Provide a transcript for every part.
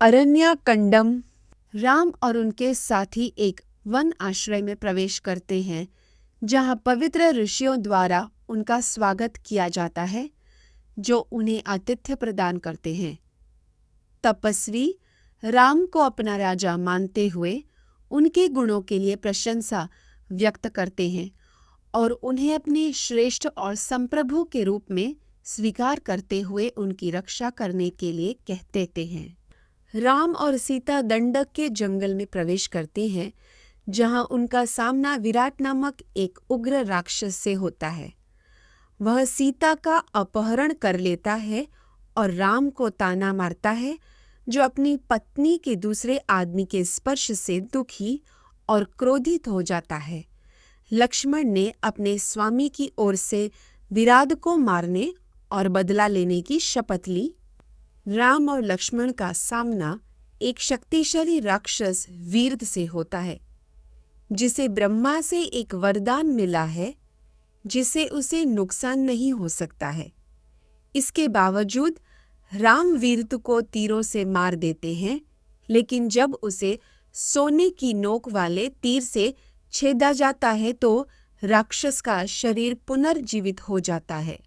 अरण्यकंडम। राम और उनके साथी एक वन आश्रय में प्रवेश करते हैं, जहां पवित्र ऋषियों द्वारा उनका स्वागत किया जाता है, जो उन्हें आतिथ्य प्रदान करते हैं। तपस्वी राम को अपना राजा मानते हुए उनके गुणों के लिए प्रशंसा व्यक्त करते हैं और उन्हें अपने श्रेष्ठ और संप्रभु के रूप में स्वीकार करते हुए उनकी रक्षा करने के लिए कहते हैं। राम और सीता दंडक के जंगल में प्रवेश करते हैं, जहां उनका सामना विराट नामक एक उग्र राक्षस से होता है। वह सीता का अपहरण कर लेता है और राम को ताना मारता है, जो अपनी पत्नी के दूसरे आदमी के स्पर्श से दुखी और क्रोधित हो जाता है। लक्ष्मण ने अपने स्वामी की ओर से विराट को मारने और बदला लेने की शपथ ली। राम और लक्ष्मण का सामना एक शक्तिशाली राक्षस वीरद से होता है, जिसे ब्रह्मा से एक वरदान मिला है जिसे उसे नुकसान नहीं हो सकता है। इसके बावजूद राम वीरद को तीरों से मार देते हैं, लेकिन जब उसे सोने की नोक वाले तीर से छेदा जाता है तो राक्षस का शरीर पुनर्जीवित हो जाता है।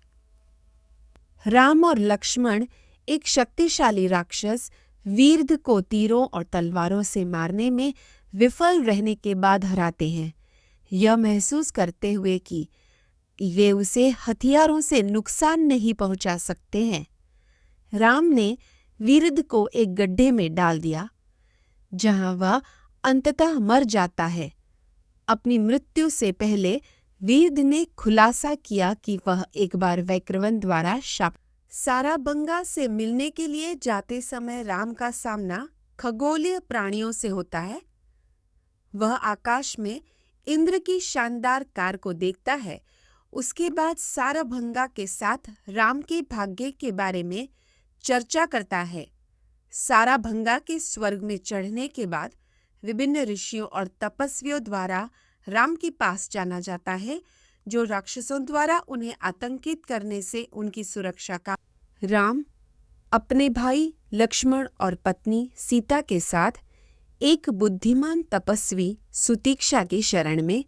राम और लक्ष्मण एक शक्तिशाली राक्षस वीरद को तीरों और तलवारों से मारने में विफल रहने के बाद हराते हैं, यह महसूस करते हुए कि वे उसे हथियारों से नुकसान नहीं पहुंचा सकते हैं। राम ने वीरद को एक गड्ढे में डाल दिया, जहां वह अंततः मर जाता है। अपनी मृत्यु से पहले वीरद ने खुलासा किया कि वह एक बार वैक्रवन द्वारा शाप साराबंगा से मिलने के लिए जाते समय राम का सामना खगोलीय प्राणियों से होता है। वह आकाश में इंद्र की शानदार कार को देखता है। उसके बाद साराभंगा के साथ राम के भाग्य के बारे में चर्चा करता है। साराभंगा के स्वर्ग में चढ़ने के बाद विभिन्न ऋषियों और तपस्वियों द्वारा राम के पास जाना जाता है, जो राक्षसों द्वारा उन्हें आतंकित करने से उनकी सुरक्षा का। राम अपने भाई लक्ष्मण और पत्नी सीता के साथ एक बुद्धिमान तपस्वी सुतीक्षा की शरण में।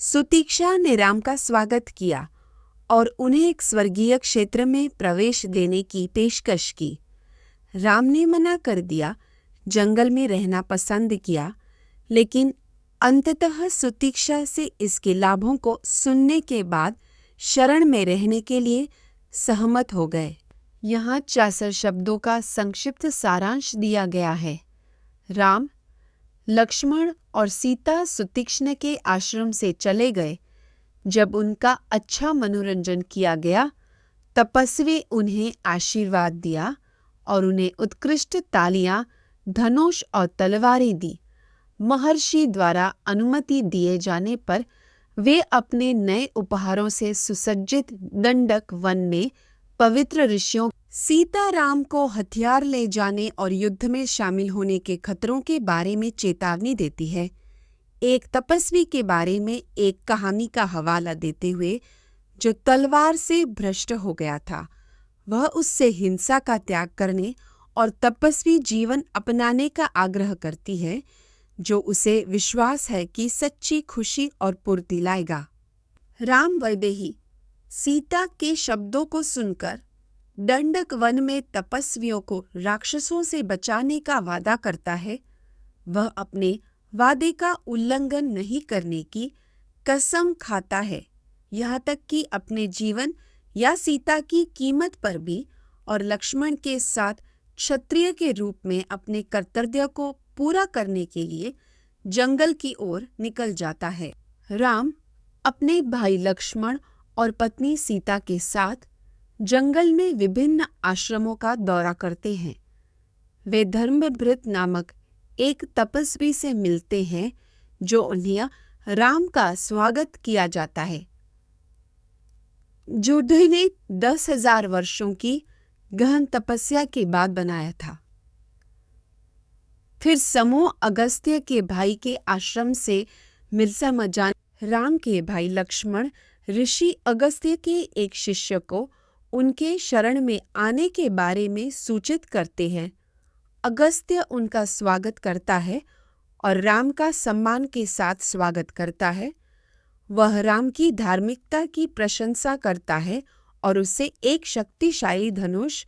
सुतीक्षा ने राम का स्वागत किया और उन्हें एक स्वर्गीय क्षेत्र में प्रवेश देने की पेशकश की। राम ने मना कर दिया, जंगल में रहना पसंद किया, लेकिन अंततः सुतीक्षा से इसके लाभों को सुनने के बाद शरण में रहने के लिए सहमत हो गए। यहाँ 64 शब्दों का संक्षिप्त सारांश दिया गया है। राम, लक्ष्मण और सीता सुतीक्ष्ण के आश्रम से चले गए। जब उनका अच्छा मनोरंजन किया गया, तपस्वी उन्हें आशीर्वाद दिया और उन्हें उत्कृष्ट तालियां, धनुष और तलवारें दी। महर्षि द्वारा अनुमति दिए जाने पर वे अपने नए उपहारों से सुसज्जित दंडक वन में पवित्र ऋषियों सीता राम को हथियार ले जाने और युद्ध में शामिल होने के खतरों के बारे में चेतावनी देती है। एक तपस्वी के बारे में एक कहानी का हवाला देते हुए, जो तलवार से भ्रष्ट हो गया था, वह उससे हिंसा का त्याग करने और तपस्वी जीवन अपनाने का आग्रह करती है, जो उसे विश्वास है कि सच्ची खुशी और पूर्ति लाएगा। राम वैदेही सीता के शब्दों को सुनकर दंडक वन में तपस्वियों को राक्षसों से बचाने का वादा करता है। वह अपने वादे का उल्लंघन नहीं करने की कसम खाता है, यहाँ तक कि अपने जीवन या सीता की कीमत पर भी, और लक्ष्मण के साथ क्षत्रिय के रूप में अपने कर्तव्य को पूरा करने के लिए जंगल की ओर निकल जाता है। राम अपने भाई लक्ष्मण और पत्नी सीता के साथ जंगल में विभिन्न आश्रमों का दौरा करते हैं। वे धर्मभृत नामक एक तपस्वी से मिलते हैं, जो उन्हें राम का स्वागत किया जाता है, जो उन्हें 10,000 वर्षों की गहन तपस्या के बाद बनाया था। फिर समूह अगस्त्य के भाई के आश्रम से मिलसा मजान राम के भाई लक्ष्मण ऋषि अगस्त्य के एक शिष्य को उनके शरण में आने के बारे में सूचित करते हैं अगस्त्य उनका स्वागत करता है और राम का सम्मान के साथ स्वागत करता है। वह राम की धार्मिकता की प्रशंसा करता है और उसे एक शक्तिशाली धनुष,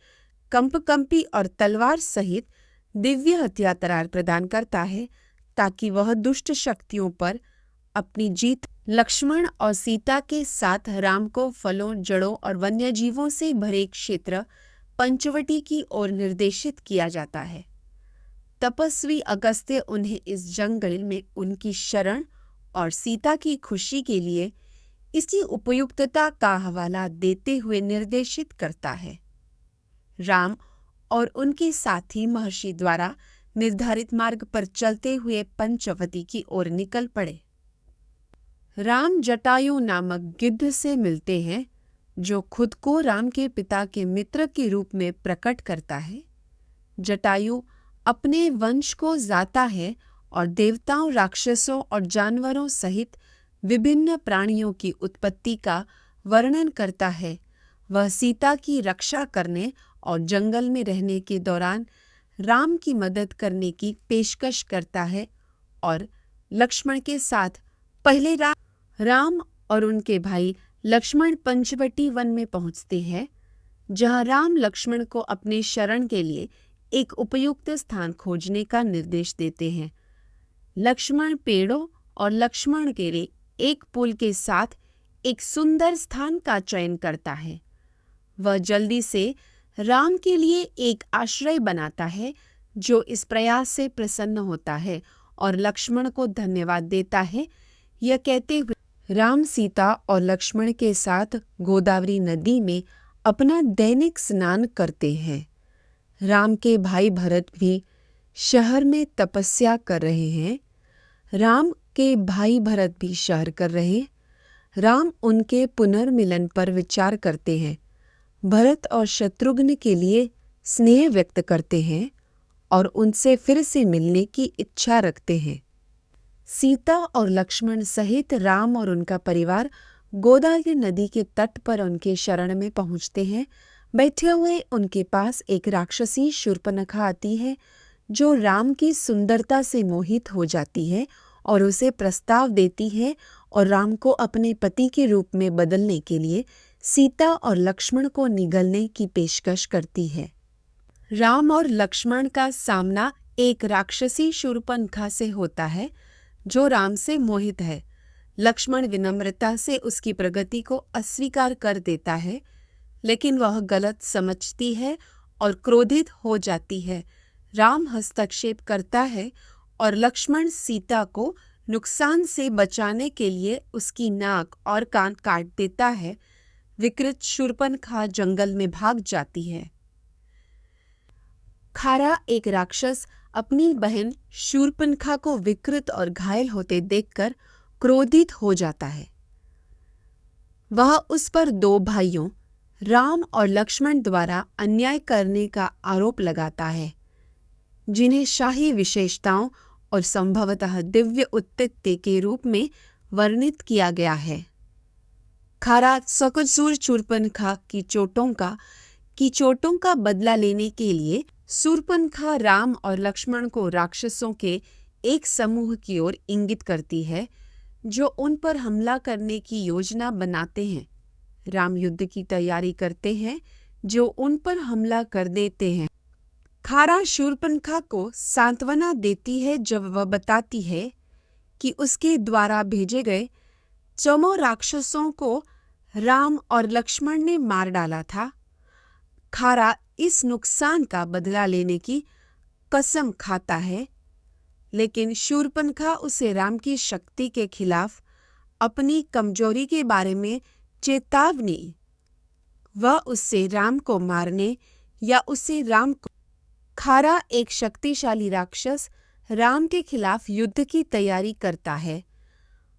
कंपकंपी और तलवार सहित दिव्य हथियार प्रदान करता है ताकि वह दुष्ट शक्तियों पर अपनी जीत। लक्ष्मण और सीता के साथ राम को फलों, जड़ों और वन्यजीवों से भरे क्षेत्र पंचवटी की ओर निर्देशित किया जाता है। तपस्वी अगस्त्य उन्हें इस जंगल में उनकी शरण और सीता की खुशी के लिए इसी उपयुक्तता का हवाला देते हुए निर्देशित करता है। राम और उनके साथी महर्षि द्वारा निर्धारित मार्ग पर चलते हुए पंचवटी की ओर निकल पड़े। राम जटायु नामक गिद्ध से मिलते हैं, जो खुद को राम के पिता के मित्र के रूप में प्रकट करता है। जटायु अपने वंश को जाता है और देवताओं, राक्षसों और जानवरों सहित विभिन्न प्राणियों की उत्पत्ति का वर्णन करता है। वह सीता की रक्षा करने और जंगल में रहने के दौरान राम की मदद करने की पेशकश करता है और लक्ष्मण के साथ पहले राम और उनके भाई लक्ष्मण पंचवटी वन में पहुंचते हैं, जहां राम लक्ष्मण को अपने शरण के लिए एक उपयुक्त स्थान खोजने का निर्देश देते हैं। लक्ष्मण पेड़ों और लक्ष्मण के लिए एक पुल के साथ एक सुंदर स्थान का चयन करता है। वह जल्दी से राम के लिए एक आश्रय बनाता है, जो इस प्रयास से प्रसन्न होता है और लक्ष्मण को धन्यवाद देता है। यह कहते हुए राम, सीता और लक्ष्मण के साथ गोदावरी नदी में अपना दैनिक स्नान करते हैं। राम के भाई भरत भी शहर में तपस्या कर रहे हैं। राम के भाई भरत भी शहर कर रहे। राम उनके पुनर्मिलन पर विचार करते हैं। भरत और शत्रुघ्न के लिए स्नेह व्यक्त करते हैं और उनसे फिर से मिलने की इच्छा रखते हैं। सीता और लक्ष्मण सहित राम और उनका परिवार गोदावरी नदी के तट पर उनके शरण में पहुंचते हैं। बैठे हुए उनके पास एक राक्षसी शूर्पणखा आती है, जो राम की सुंदरता से मोहित हो जाती है और उसे प्रस्ताव देती है और राम को अपने पति के रूप में बदलने के लिए सीता और लक्ष्मण को निगलने की पेशकश करती है। राम और लक्ष्मण का सामना एक राक्षसी शूर्पणखा से होता है, जो राम से मोहित है। लक्ष्मण विनम्रता से उसकी प्रगति को अस्वीकार कर देता है, लेकिन वह गलत समझती है और क्रोधित हो जाती है। राम हस्तक्षेप करता है और लक्ष्मण सीता को नुकसान से बचाने के लिए उसकी नाक और कान काट देता है। विकृत शूर्पणखा जंगल में भाग जाती है। खारा एक राक्षस अपनी बहन शूर्पणखा को विकृत और घायल होते देखकर क्रोधित हो जाता है। वह उस पर 2 भाइयों राम और लक्ष्मण द्वारा अन्याय करने का आरोप लगाता है, जिन्हें शाही विशेषताओं और संभवतः दिव्य उत्पत्ति के रूप में वर्णित किया गया है। खारा सकसूर शूर्पणखा की चोटों का बदला लेने के लिए शूर्पणखा राम और लक्ष्मण को राक्षसों के एक समूह की ओर इंगित करती है, जो उन पर हमला करने की योजना बनाते हैं। राम युद्ध की तैयारी करते हैं, जो उन पर हमला कर देते हैं। खारा शूर्पणखा को सांत्वना देती है जब वह बताती है कि उसके द्वारा भेजे गए 4 राक्षसों को राम और लक्ष्मण ने मार डाला था। खारा इस नुकसान का बदला लेने की कसम खाता है, लेकिन शूर्पणखा उसे राम की शक्ति के खिलाफ अपनी कमजोरी के बारे में चेतावनी। वह उससे राम को मारने या उसे राम को। खारा एक शक्तिशाली राक्षस राम के खिलाफ युद्ध की तैयारी करता है।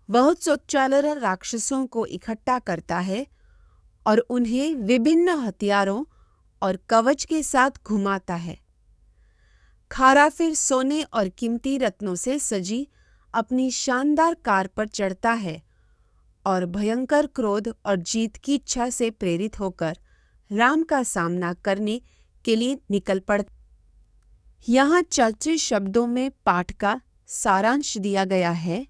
वह 14 राक्षसों को इकट्ठा करता है और उन्हें विभिन्न हथियारों और कवच के साथ घुमाता है। खारा फिर सोने और कीमती रत्नों से सजी अपनी शानदार कार पर चढ़ता है और भयंकर क्रोध और जीत की इच्छा से प्रेरित होकर राम का सामना करने के लिए निकल पड़ता। यहाँ चर्चित शब्दों में पाठ का सारांश दिया गया है।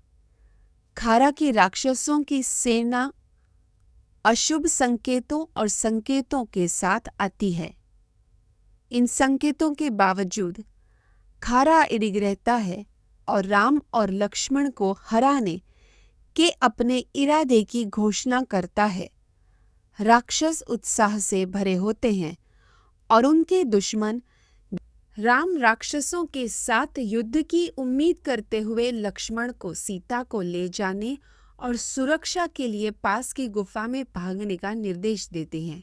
खारा की राक्षसों की सेना अशुभ संकेतों और संकेतों के साथ आती है। इन संकेतों के बावजूद खारा अडिग रहता है और राम और लक्ष्मण को हराने के अपने इरादे की घोषणा करता है। राक्षस उत्साह से भरे होते हैं और उनके दुश्मन राम राक्षसों के साथ युद्ध की उम्मीद करते हुए लक्ष्मण को सीता को ले जाने और सुरक्षा के लिए पास की गुफा में भागने का निर्देश देते हैं।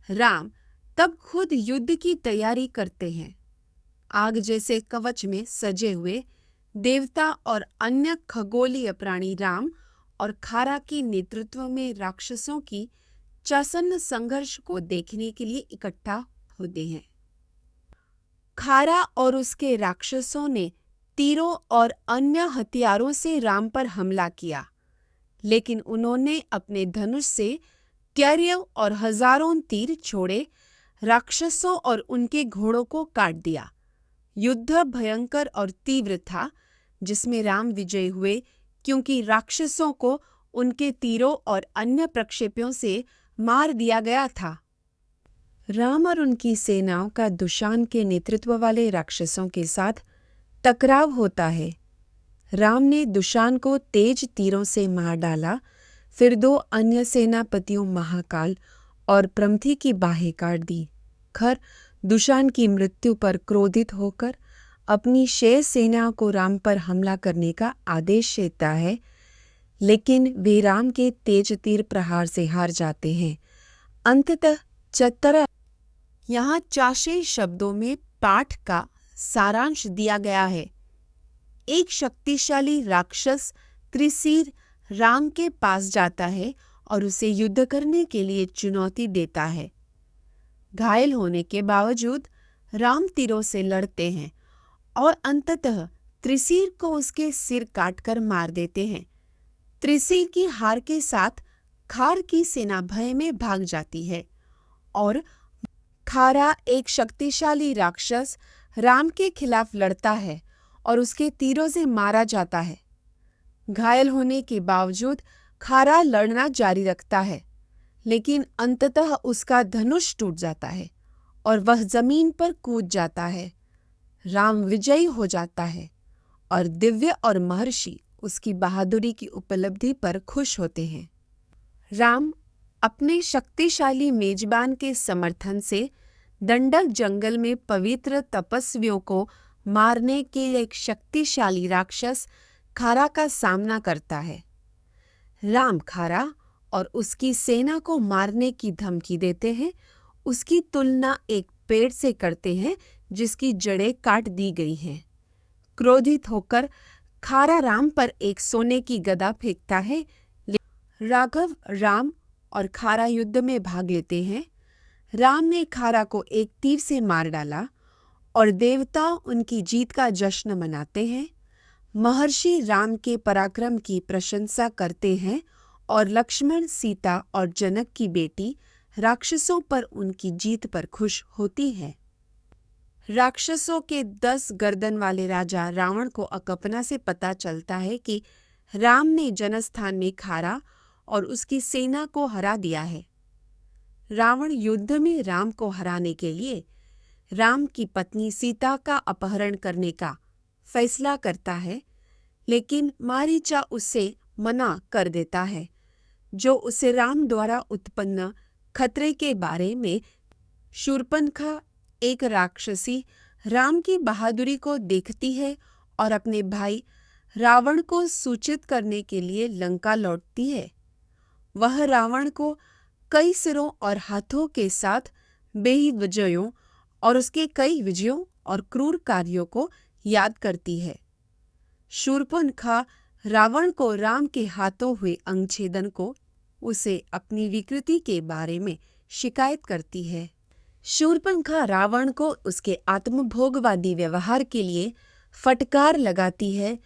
राम तब खुद युद्ध की तैयारी करते हैं। आग जैसे कवच में सजे हुए देवता और अन्य खगोलीय प्राणी राम और खारा के नेतृत्व में राक्षसों की चासन्न संघर्ष को देखने के लिए इकट्ठा होते हैं। खारा और उसके राक्षसों ने तीरों और अन्य हथियारों से राम पर हमला किया, लेकिन उन्होंने अपने धनुष से त्यार्यों और हजारों तीर छोड़े राक्षसों और उनके घोड़ों को काट दिया। युद्ध भयंकर और तीव्र था, जिसमें राम विजयी हुए, क्योंकि राक्षसों को उनके तीरों और अन्य प्रक्षेपों से मार दिया गया था। राम और उनकी सेनाओं का दुशान के नेतृत्व वाले राक्षसों के साथ टकराव होता है। राम ने दुशान को तेज तीरों से मार डाला, फिर 2 अन्य सेनापतियों महाकाल और प्रमथी की बाहें काट दी। खर दुशान की मृत्यु पर क्रोधित होकर अपनी शेष सेनाओं को राम पर हमला करने का आदेश देता है, लेकिन वे राम के तेज तीर प्रहार से हार जाते हैं। अंततः चतरा यहाँ चाशे शब्दों में पाठ का सारांश दिया गया है। एक शक्तिशाली राक्षस त्रिशीर राम के पास जाता है और उसे युद्ध करने के लिए चुनौती देता है। घायल होने के बावजूद राम तीरों से लड़ते हैं और अंततः त्रिशीर को उसके सिर काटकर मार देते हैं। त्रिशीर की हार के साथ खार की सेना भय में भाग जाती है और खारा, एक शक्तिशाली राक्षस, राम के खिलाफ लड़ता है और उसके तीरों से मारा जाता है। घायल होने के बावजूद खारा लड़ना जारी रखता है, लेकिन अंततः उसका धनुष टूट जाता है और वह जमीन पर कूद जाता है। राम विजयी हो जाता है और दिव्य और महर्षि उसकी बहादुरी की उपलब्धि पर खुश होते हैं। राम अपने शक्तिशाली मेजबान के समर्थन से दंडक जंगल में पवित्र तपस्वियों को मारने के एक शक्तिशाली राक्षस खारा का सामना करता है। राम खारा और उसकी सेना को मारने की धमकी देते हैं। उसकी तुलना एक पेड़ से करते हैं जिसकी जड़ें काट दी गई हैं। क्रोधित होकर खारा राम पर एक सोने की गदा फेंकता है। राघव, राम और खारा युद्ध में भाग लेते हैं। राम ने खारा को एक तीर से मार डाला और देवता उनकी जीत का जश्न मनाते हैं। महर्षि राम के पराक्रम की प्रशंसा करते हैं और लक्ष्मण, सीता और जनक की बेटी राक्षसों पर उनकी जीत पर खुश होती है। राक्षसों के 10 गर्दन वाले राजा रावण को अकल्पना से पता चलता है कि राम ने जनस्थान में खारा और उसकी सेना को हरा दिया है। रावण युद्ध में राम को हराने के लिए राम की पत्नी सीता का अपहरण करने का फैसला करता है, लेकिन मारीचा उसे मना कर देता है, जो उसे राम द्वारा उत्पन्न खतरे के बारे में। शूर्पणखा, एक राक्षसी, राम की बहादुरी को देखती है और अपने भाई रावण को सूचित करने के लिए लंका लौटती है। वह रावण को कई सिरों और हाथों के साथ बेहिद विजयों और उसके कई विजयों और क्रूर कार्यों को याद करती है। शूर्पणखा रावण को राम के हाथों हुए अंगछेदन को उसे अपनी विकृति के बारे में शिकायत करती है। शूर्पणखा रावण को उसके आत्मभोगवादी व्यवहार के लिए फटकार लगाती है,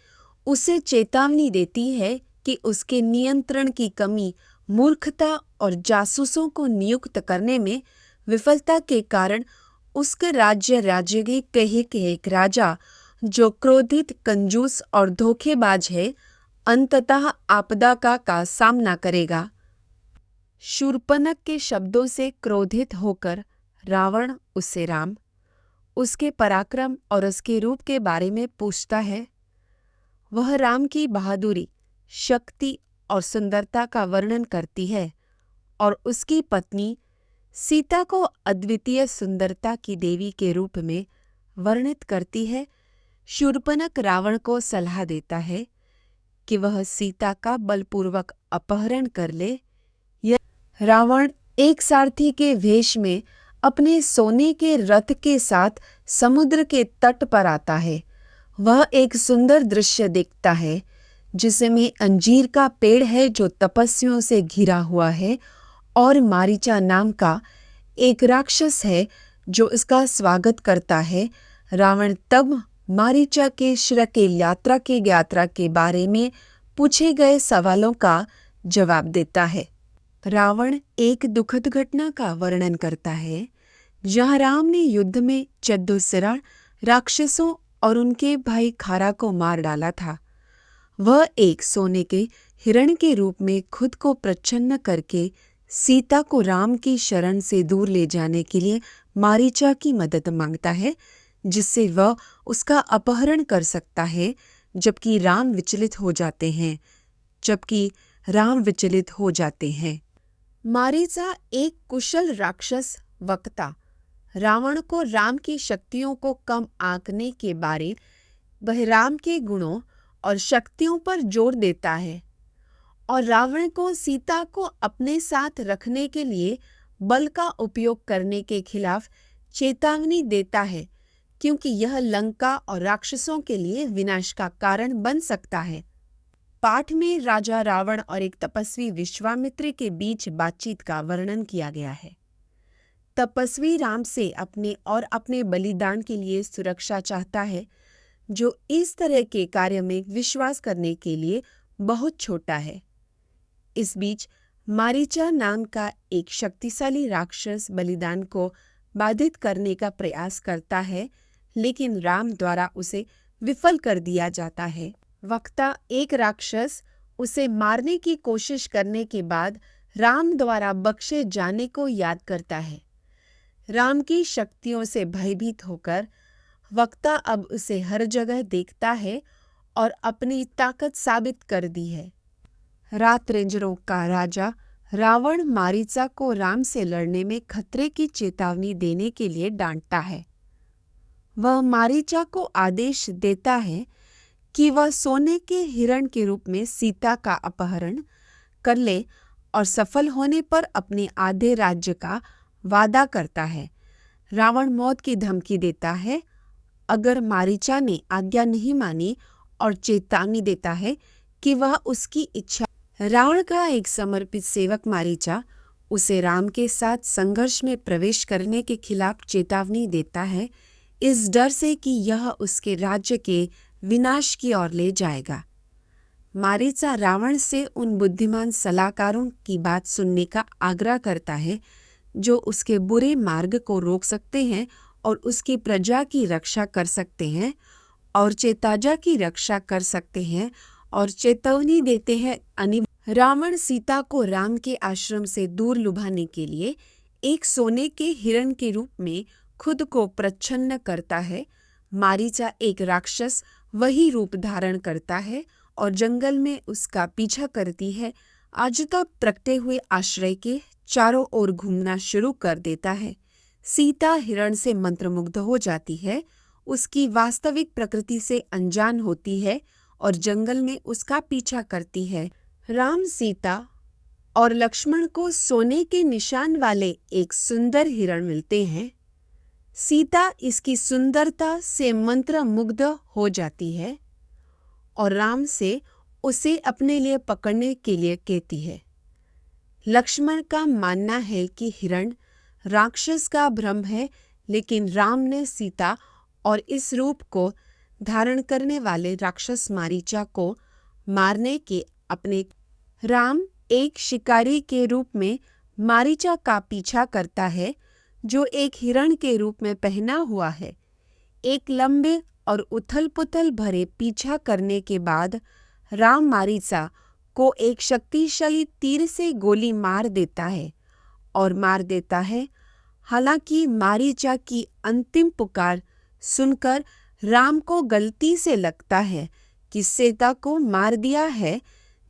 उसे चेतावनी देती है कि उसके नियंत्रण की कमी, मूर्खता और जासूसों को नियुक्त करने में विफलता के कारण उसके राज्य की कहे के एक राजा जो क्रोधित, कंजूस और धोखेबाज है, अंततः आपदा का सामना करेगा। शूर्पणख के शब्दों से क्रोधित होकर रावण उससे राम, उसके पराक्रम और उसके रूप के बारे में पूछता है। वह राम की बहादुरी, शक्ति और सुंदरता का वर्णन करती है और उसकी पत्नी सीता को अद्वितीय सुंदरता की देवी के रूप में वर्णित करती है। शूर्पणख रावण को सलाह देता है कि वह सीता का बलपूर्वक अपहरण कर ले। रावण एक सारथी के वेश में अपने सोने के रथ के साथ समुद्र के तट पर आता है। वह एक सुंदर दृश्य देखता है जिसमें अंजीर का पेड़ है जो तपस्वियों से घिरा हुआ है और मारीचा नाम का एक राक्षस है जो इसका स्वागत करता है। रावण तब मारीचा के श्रकेल यात्रा के बारे में पूछे गए सवालों का जवाब देता है। रावण एक दुखद घटना का वर्णन करता है जहाँ राम ने युद्ध में चतुसरा राक्षसों और उनके भाई खारा को मार डाला था। वह एक सोने के हिरण के रूप में खुद को प्रच्छन्न करके सीता को राम की शरण से दूर ले जाने के लिए मारीचा की मदद मांगता है, जिससे वह उसका अपहरण कर सकता है। जबकि राम विचलित हो जाते हैं। मारीचा एक कुशल राक्षस वक्ता रावण को राम की शक्तियों को कम आंकने के बारे वह राम के गुणों और शक्तियों पर जोर देता है और रावण को सीता को अपने साथ रखने के लिए बल का उपयोग करने के खिलाफ चेतावनी देता है, क्योंकि यह लंका और राक्षसों के लिए विनाश का कारण बन सकता है। पाठ में राजा रावण और एक तपस्वी विश्वामित्र के बीच बातचीत का वर्णन किया गया है। तपस्वी राम से अपने बलिदान के लिए सुरक्षा चाहता है, जो इस तरह के कार्य में विश्वास करने के लिए बहुत छोटा है। इस बीच मारीचा नाम का एक शक्तिशाली राक्षस बलिदान को बाधित करने का प्रयास करता है, लेकिन राम द्वारा उसे विफल कर दिया जाता है। वक्ता एक राक्षस उसे मारने की कोशिश करने के बाद राम द्वारा बख्शे जाने को याद करता है। राम की शक्तियों से भयभीत होकर वक्ता अब उसे हर जगह देखता है और अपनी ताकत साबित कर दी है। रात रेंजरों का राजा रावण मारीचा को राम से लड़ने में खतरे की चेतावनी देने के लिए डांटता है। वह मारीचा को आदेश देता है कि वह सोने के हिरण के रूप में सीता का अपहरण कर ले और सफल होने पर अपने आधे राज्य का वादा करता है। रावण मौत की धमकी देता है अगर मारीचा ने आज्ञा नहीं मानी और चेतावनी देता है कि वह उसकी इच्छा। रावण का एक समर्पित सेवक मारीचा उसे राम के साथ संघर्ष में प्रवेश करने के खिलाफ चेतावनी देता है, इस डर से कि यह उसके राज्य के विनाश की ओर ले जाएगा। मारीचा रावण से उन बुद्धिमान सलाहकारों की बात सुनने का आग्रह करता है जो उसके बुरे मार्ग को रोक सकते हैं और उसकी प्रजा की रक्षा कर सकते हैं और चेतावनी देते हैं। रावण सीता को राम के आश्रम से दूर लुभाने के लिए एक सोने के हिरण के रूप में खुद को प्रच्छन्न करता है। मारीचा एक राक्षस वही रूप धारण करता है और जंगल में उसका पीछा करती है। आज तक प्रकटे हुए आश्रय के चारों ओर घूमना शुरू कर देता है। सीता हिरण से मंत्रमुग्ध हो जाती है, उसकी वास्तविक प्रकृति से अनजान होती है और जंगल में उसका पीछा करती है। राम, सीता और लक्ष्मण को सोने के निशान वाले एक सुंदर हिरण मिलते हैं। सीता इसकी सुंदरता से मंत्रमुग्ध हो जाती है और राम से उसे अपने लिए पकड़ने के लिए कहती है। लक्ष्मण का मानना है कि हिरण राक्षस का भ्रम है, लेकिन राम ने सीता और इस रूप को धारण करने वाले राक्षस मारीचा को मारने के अपने। राम एक शिकारी के रूप में मारीचा का पीछा करता है जो एक हिरण के रूप में पहना हुआ है, एक लंबे और उथल-पुथल भरे पीछा करने के बाद राम मारीचा को एक शक्तिशाली तीर से गोली मार देता है और मार देता है। हालांकि मारीचा की अंतिम पुकार सुनकर राम को गलती से लगता है कि सीता को मार दिया है,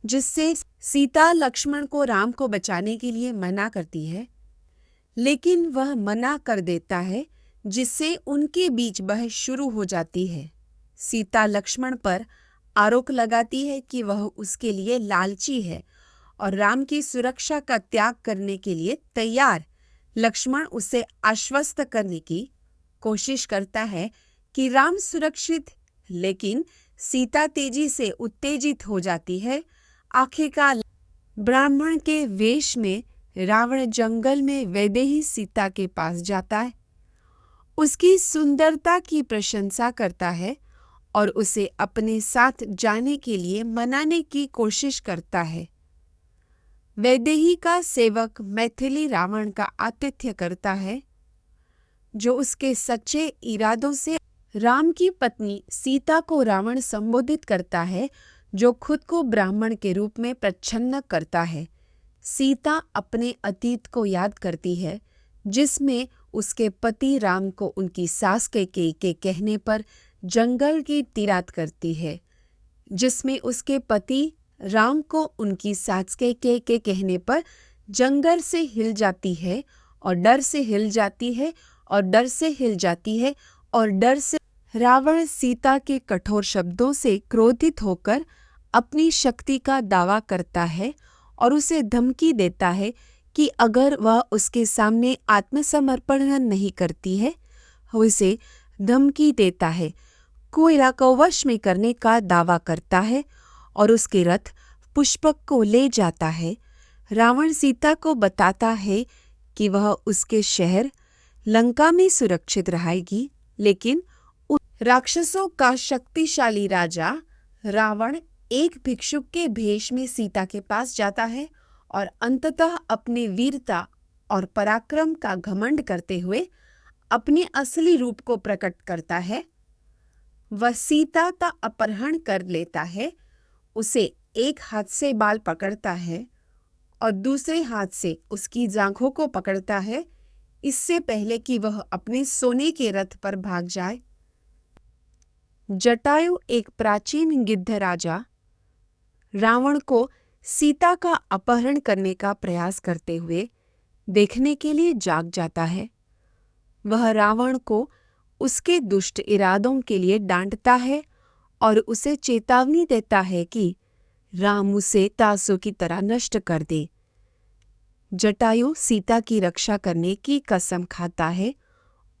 जिससे सीता लक्ष्मण को राम को बचाने के लिए मना करती है, लेकिन वह मना कर देता है, जिससे उनके बीच बहस शुरू हो जाती है। सीता लक्ष्मण पर आरोप लगाती है कि वह उसके लिए लालची है और राम की सुरक्षा का त्याग करने के लिए तैयार। लक्ष्मण उसे आश्वस्त करने की कोशिश करता है कि राम सुरक्षित, लेकिन सीता तेजी से उत्तेजित हो जाती है। आखिरकार ब्राह्मण के वेश में रावण जंगल में वैदेही सीता के पास जाता है, उसकी सुंदरता की प्रशंसा करता है और उसे अपने साथ जाने के लिए मनाने की कोशिश करता है। वैदेही का सेवक मैथिली रावण का आतिथ्य करता है, जो उसके सच्चे इरादों से राम की पत्नी सीता को रावण संबोधित करता है, जो खुद को ब्राह्मण के रूप में प्रच्छन्न करता है। सीता अपने अतीत को याद करती है, जिसमें उसके पति राम को उनकी सास कैकेयी के कहने पर जंगल की तिरात करती है, जिसमें उसके पति राम को उनकी सास कैकेयी के कहने पर जंगल से हिल जाती है और डर से हिल जाती है और डर से हिल जाती है और डर से रावण सीता के कठोर शब्दों से क्रोधित होकर अपनी शक्ति का दावा करता है और उसे धमकी देता है कि अगर वह उसके सामने आत्मसमर्पण नहीं करती है, उसे धमकी देता है, कोयला को वश में करने का दावा करता है और उसके रथ पुष्पक को ले जाता है। रावण सीता को बताता है कि वह उसके शहर लंका में सुरक्षित रहेगी, लेकिन राक्षसों का शक्तिशाली राजा रावण एक भिक्षुक के भेष में सीता के पास जाता है और अंततः अपने वीरता और पराक्रम का घमंड करते हुए अपने असली रूप को प्रकट करता है। वह सीता का अपहरण कर लेता है, उसे एक हाथ से बाल पकड़ता है और दूसरे हाथ से उसकी जांघों को पकड़ता है, इससे पहले कि वह अपने सोने के रथ पर भाग जाए। जटायु, एक प्राचीन गिद्ध राजा, रावण को सीता का अपहरण करने का प्रयास करते हुए देखने के लिए जाग जाता है। वह रावण को उसके दुष्ट इरादों के लिए डांटता है और उसे चेतावनी देता है कि राम उसे तासों की तरह नष्ट कर दे। जटायु सीता की रक्षा करने की कसम खाता है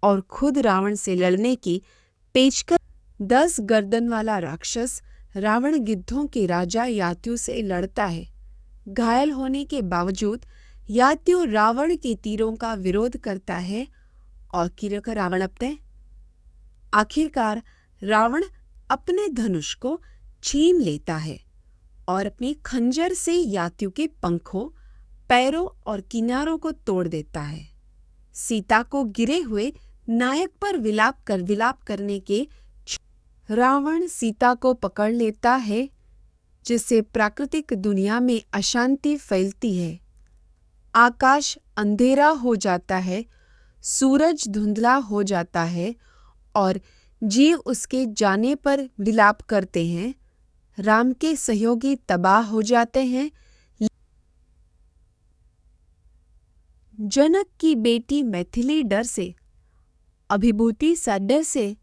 और खुद रावण से लड़ने की पेशकश 10 गर्दन वाला राक्षस रावण गिद्धों के राजा यात्यु से लड़ता है। घायल होने के बावजूद यात्यु रावण के तीरों का विरोध करता है और किरकर रावण अपने आखिरकार रावण अपने धनुष को छीन लेता है और अपने खंजर से यात्यु के पंखों, पैरों और किनारों को तोड़ देता है। सीता को गिरे हुए नायक पर विलाप करने के रावण सीता को पकड़ लेता है, जिससे प्राकृतिक दुनिया में अशांति फैलती है। आकाश अंधेरा हो जाता है, सूरज धुंधला हो जाता है और जीव उसके जाने पर विलाप करते हैं। राम के सहयोगी तबाह हो जाते हैं। जनक की बेटी मैथिली डर से, अभिभूति साड्य से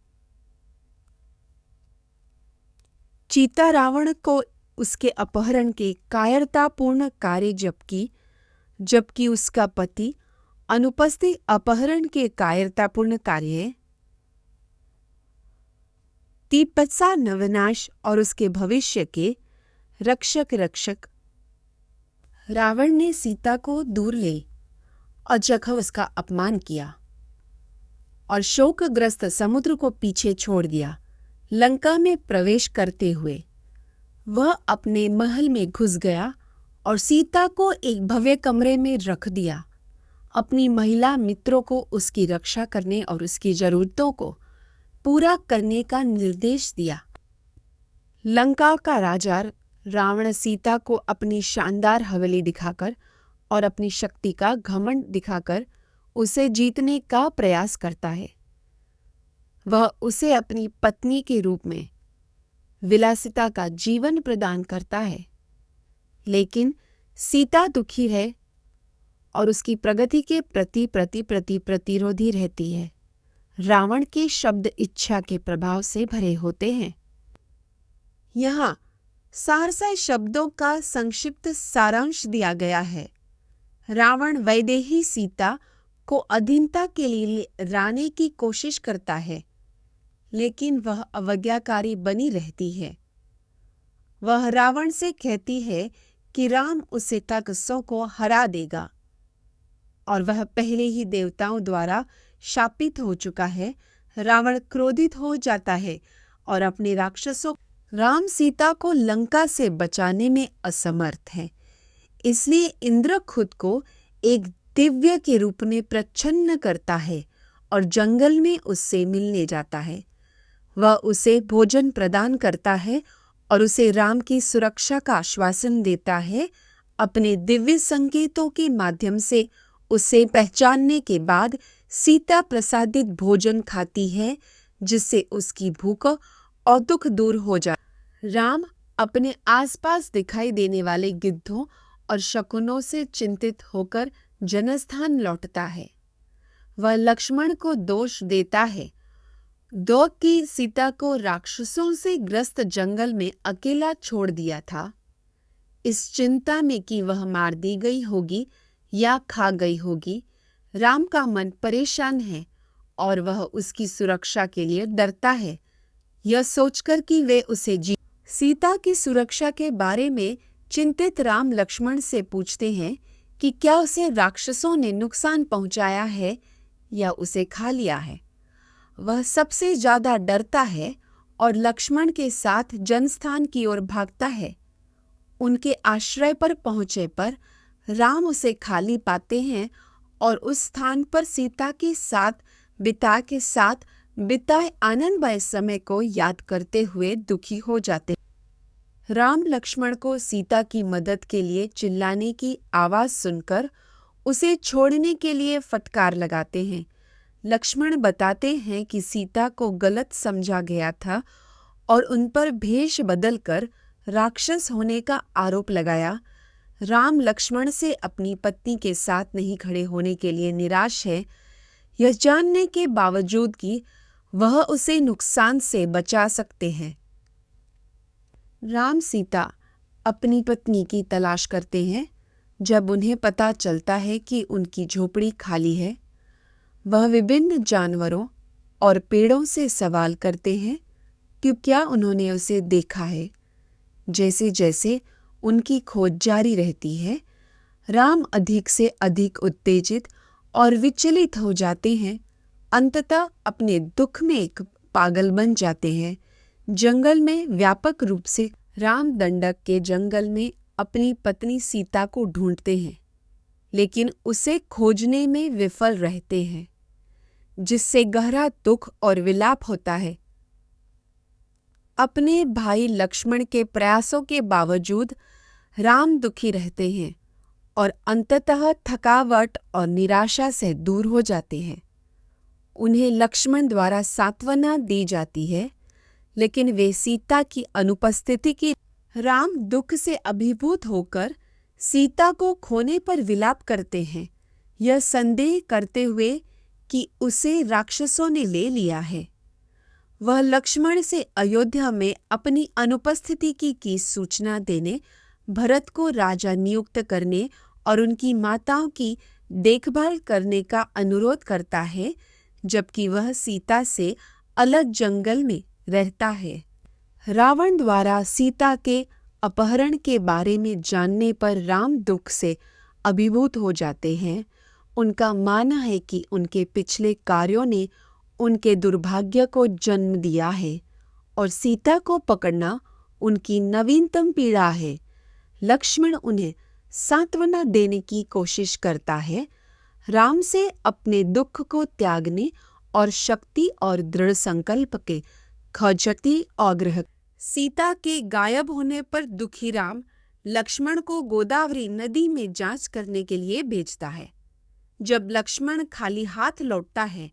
चीता रावण को उसके अपहरण के कायरतापूर्ण कार्य जबकि उसका पति अनुपस्थित अपहरण के कायरतापूर्ण कार्य तीपत्सा नवनाश और उसके भविष्य के रक्षक रावण ने सीता को दूर ले और जगह उसका अपमान किया और शोकग्रस्त समुद्र को पीछे छोड़ दिया। लंका में प्रवेश करते हुए वह अपने महल में घुस गया और सीता को एक भव्य कमरे में रख दिया। अपनी महिला मित्रों को उसकी रक्षा करने और उसकी जरूरतों को पूरा करने का निर्देश दिया। लंका का राजा रावण सीता को अपनी शानदार हवेली दिखाकर और अपनी शक्ति का घमंड दिखाकर उसे जीतने का प्रयास करता है। वह उसे अपनी पत्नी के रूप में विलासिता का जीवन प्रदान करता है, लेकिन सीता दुखी है और उसकी प्रगति के प्रति प्रतिरोधी रहती है। रावण के शब्द इच्छा के प्रभाव से भरे होते हैं। यहाँ सहसा शब्दों का संक्षिप्त सारांश दिया गया है। रावण वैदेही सीता को अधीनता के लिए लाने की कोशिश करता है, लेकिन वह अवज्ञाकारी बनी रहती है। वह रावण से कहती है कि राम उसे राक्षसों को हरा देगा और वह पहले ही देवताओं द्वारा शापित हो चुका है। रावण क्रोधित हो जाता है और अपने राक्षसों राम सीता को लंका से बचाने में असमर्थ है। इसलिए इंद्र खुद को एक दिव्य के रूप में प्रच्छन्न करता है और जंगल में उससे मिलने जाता है। वह उसे भोजन प्रदान करता है और उसे राम की सुरक्षा का आश्वासन देता है। अपने दिव्य संकेतों के माध्यम से उसे पहचानने के बाद सीता प्रसादित भोजन खाती है, जिससे उसकी भूख और दुख दूर हो जाए। राम अपने आसपास दिखाई देने वाले गिद्धों और शकुनों से चिंतित होकर जनस्थान लौटता है। वह लक्ष्मण को दोष देता है कि सीता को राक्षसों से ग्रस्त जंगल में अकेला छोड़ दिया था, इस चिंता में कि वह मार दी गई होगी या खा गई होगी। राम का मन परेशान है और वह उसकी सुरक्षा के लिए डरता है, यह सोचकर कि वे उसे सीता की सुरक्षा के बारे में चिंतित राम लक्ष्मण से पूछते हैं कि क्या उसे राक्षसों ने नुकसान पहुंचाया है या उसे खा लिया है। वह सबसे ज्यादा डरता है और लक्ष्मण के साथ जनस्थान की ओर भागता है। उनके आश्रय पर पहुंचे पर राम उसे खाली पाते हैं और उस स्थान पर सीता के साथ बिताए आनंदमय समय को याद करते हुए दुखी हो जाते हैं। राम लक्ष्मण को सीता की मदद के लिए चिल्लाने की आवाज सुनकर उसे छोड़ने के लिए फटकार लगाते हैं। लक्ष्मण बताते हैं कि सीता को गलत समझा गया था और उन पर भेष बदलकर राक्षस होने का आरोप लगाया। राम लक्ष्मण से अपनी पत्नी के साथ नहीं खड़े होने के लिए निराश है, यह जानने के बावजूद कि वह उसे नुकसान से बचा सकते हैं। राम सीता अपनी पत्नी की तलाश करते हैं। जब उन्हें पता चलता है कि उनकी झोपड़ी खाली है, वह विभिन्न जानवरों और पेड़ों से सवाल करते हैं कि क्या उन्होंने उसे देखा है। जैसे जैसे उनकी खोज जारी रहती है, राम अधिक से अधिक उत्तेजित और विचलित हो जाते हैं। अंततः अपने दुख में एक पागल बन जाते हैं। जंगल में व्यापक रूप से राम दंडक के जंगल में अपनी पत्नी सीता को ढूंढते हैं, लेकिन उसे खोजने में विफल रहते हैं, जिससे गहरा दुख और विलाप होता है। अपने भाई लक्ष्मण के प्रयासों के बावजूद राम दुखी रहते हैं और अंततः थकावट और निराशा से दूर हो जाते हैं। उन्हें लक्ष्मण द्वारा सांत्वना दी जाती है, लेकिन वे सीता की अनुपस्थिति की राम दुख से अभिभूत होकर सीता को खोने पर विलाप करते हैं, यह संदेह करते हुए कि उसे राक्षसों ने ले लिया है। वह लक्ष्मण से अयोध्या में अपनी अनुपस्थिति की सूचना देने, भरत को राजा नियुक्त करने और उनकी माताओं की देखभाल करने का अनुरोध करता है, जबकि वह सीता से अलग जंगल में रहता है। रावण द्वारा सीता के अपहरण के बारे में जानने पर राम दुख से अभिभूत हो जाते हैं। उनका मानना है कि उनके पिछले कार्यों ने उनके दुर्भाग्य को जन्म दिया है और सीता को पकड़ना उनकी नवीनतम पीड़ा है। लक्ष्मण उन्हें सांत्वना देने की कोशिश करता है। राम से अपने दुख को त्यागने और शक्ति और दृढ़ संकल्प के खजती आग्रह। सीता के गायब होने पर दुखी राम लक्ष्मण को गोदावरी नदी में जांच करने के लिए भेजता है। जब लक्ष्मण खाली हाथ लौटता है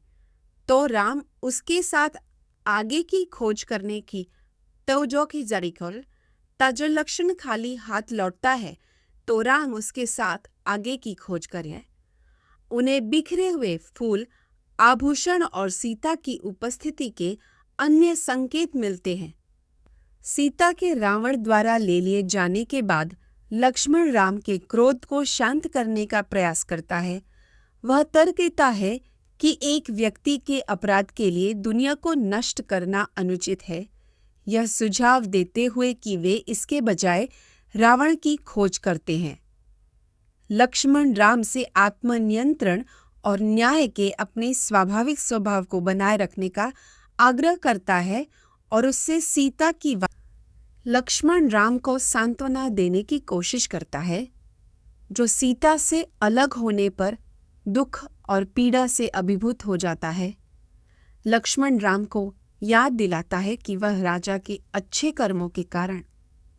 तो राम उसके साथ आगे की खोज करने की तवज्जो जारी कर। जब लक्ष्मण खाली हाथ लौटता है तो राम उसके साथ आगे की खोज करे। उन्हें बिखरे हुए फूल, आभूषण और सीता की उपस्थिति के अन्य संकेत मिलते हैं। सीता के रावण द्वारा ले लिए जाने के बाद लक्ष्मण राम के क्रोध को शांत करने का प्रयास करता है। वह तर्क देता है कि एक व्यक्ति के अपराध के लिए दुनिया को नष्ट करना अनुचित है, यह सुझाव देते हुए कि वे इसके बजाय रावण की खोज करते हैं। लक्ष्मण राम से आत्मनियंत्रण और न्याय के अपने स्वाभाविक स्वभाव को बनाए रखने का आग्रह करता है और उससे सीता की लक्ष्मण राम को सांत्वना देने की कोशिश करता है, जो सीता से अलग होने पर दुख और पीड़ा से अभिभूत हो जाता है। लक्ष्मण राम को याद दिलाता है कि वह राजा के अच्छे कर्मों के कारण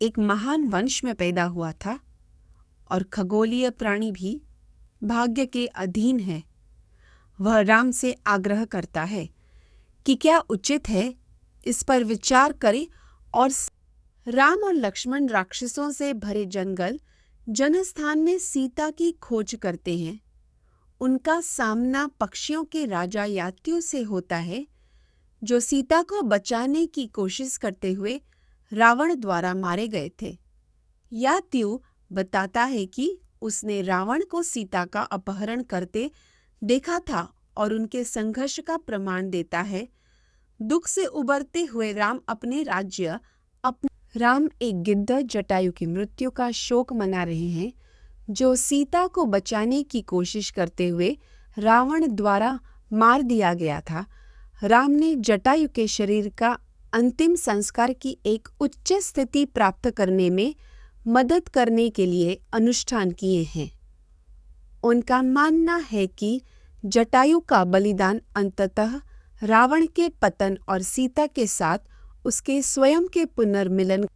एक महान वंश में पैदा हुआ था और खगोलीय प्राणी भी भाग्य के अधीन है। वह राम से आग्रह करता है कि क्या उचित है इस पर विचार करें और राम और लक्ष्मण राक्षसों से भरे जंगल जनस्थान में सीता की खोज करते हैं। उनका सामना पक्षियों के राजा यात्यु से होता है, जो सीता को बचाने की कोशिश करते हुए रावण द्वारा मारे गए थे। यात्यु बताता है कि उसने रावण को सीता का अपहरण करते देखा था और उनके संघर्ष का प्रमाण देता है। दुख से उबरते हुए राम एक गिद्ध जटायु की मृत्यु का शोक मना रहे हैं, जो सीता को बचाने की कोशिश करते हुए रावण द्वारा मार दिया गया था। राम ने जटायु के शरीर का अंतिम संस्कार की एक उच्च स्थिति प्राप्त करने में मदद करने के लिए अनुष्ठान किए हैं। उनका मानना है कि जटायु का बलिदान अंततः रावण के पतन और सीता के साथ उसके स्वयं के पुनर्मिलन।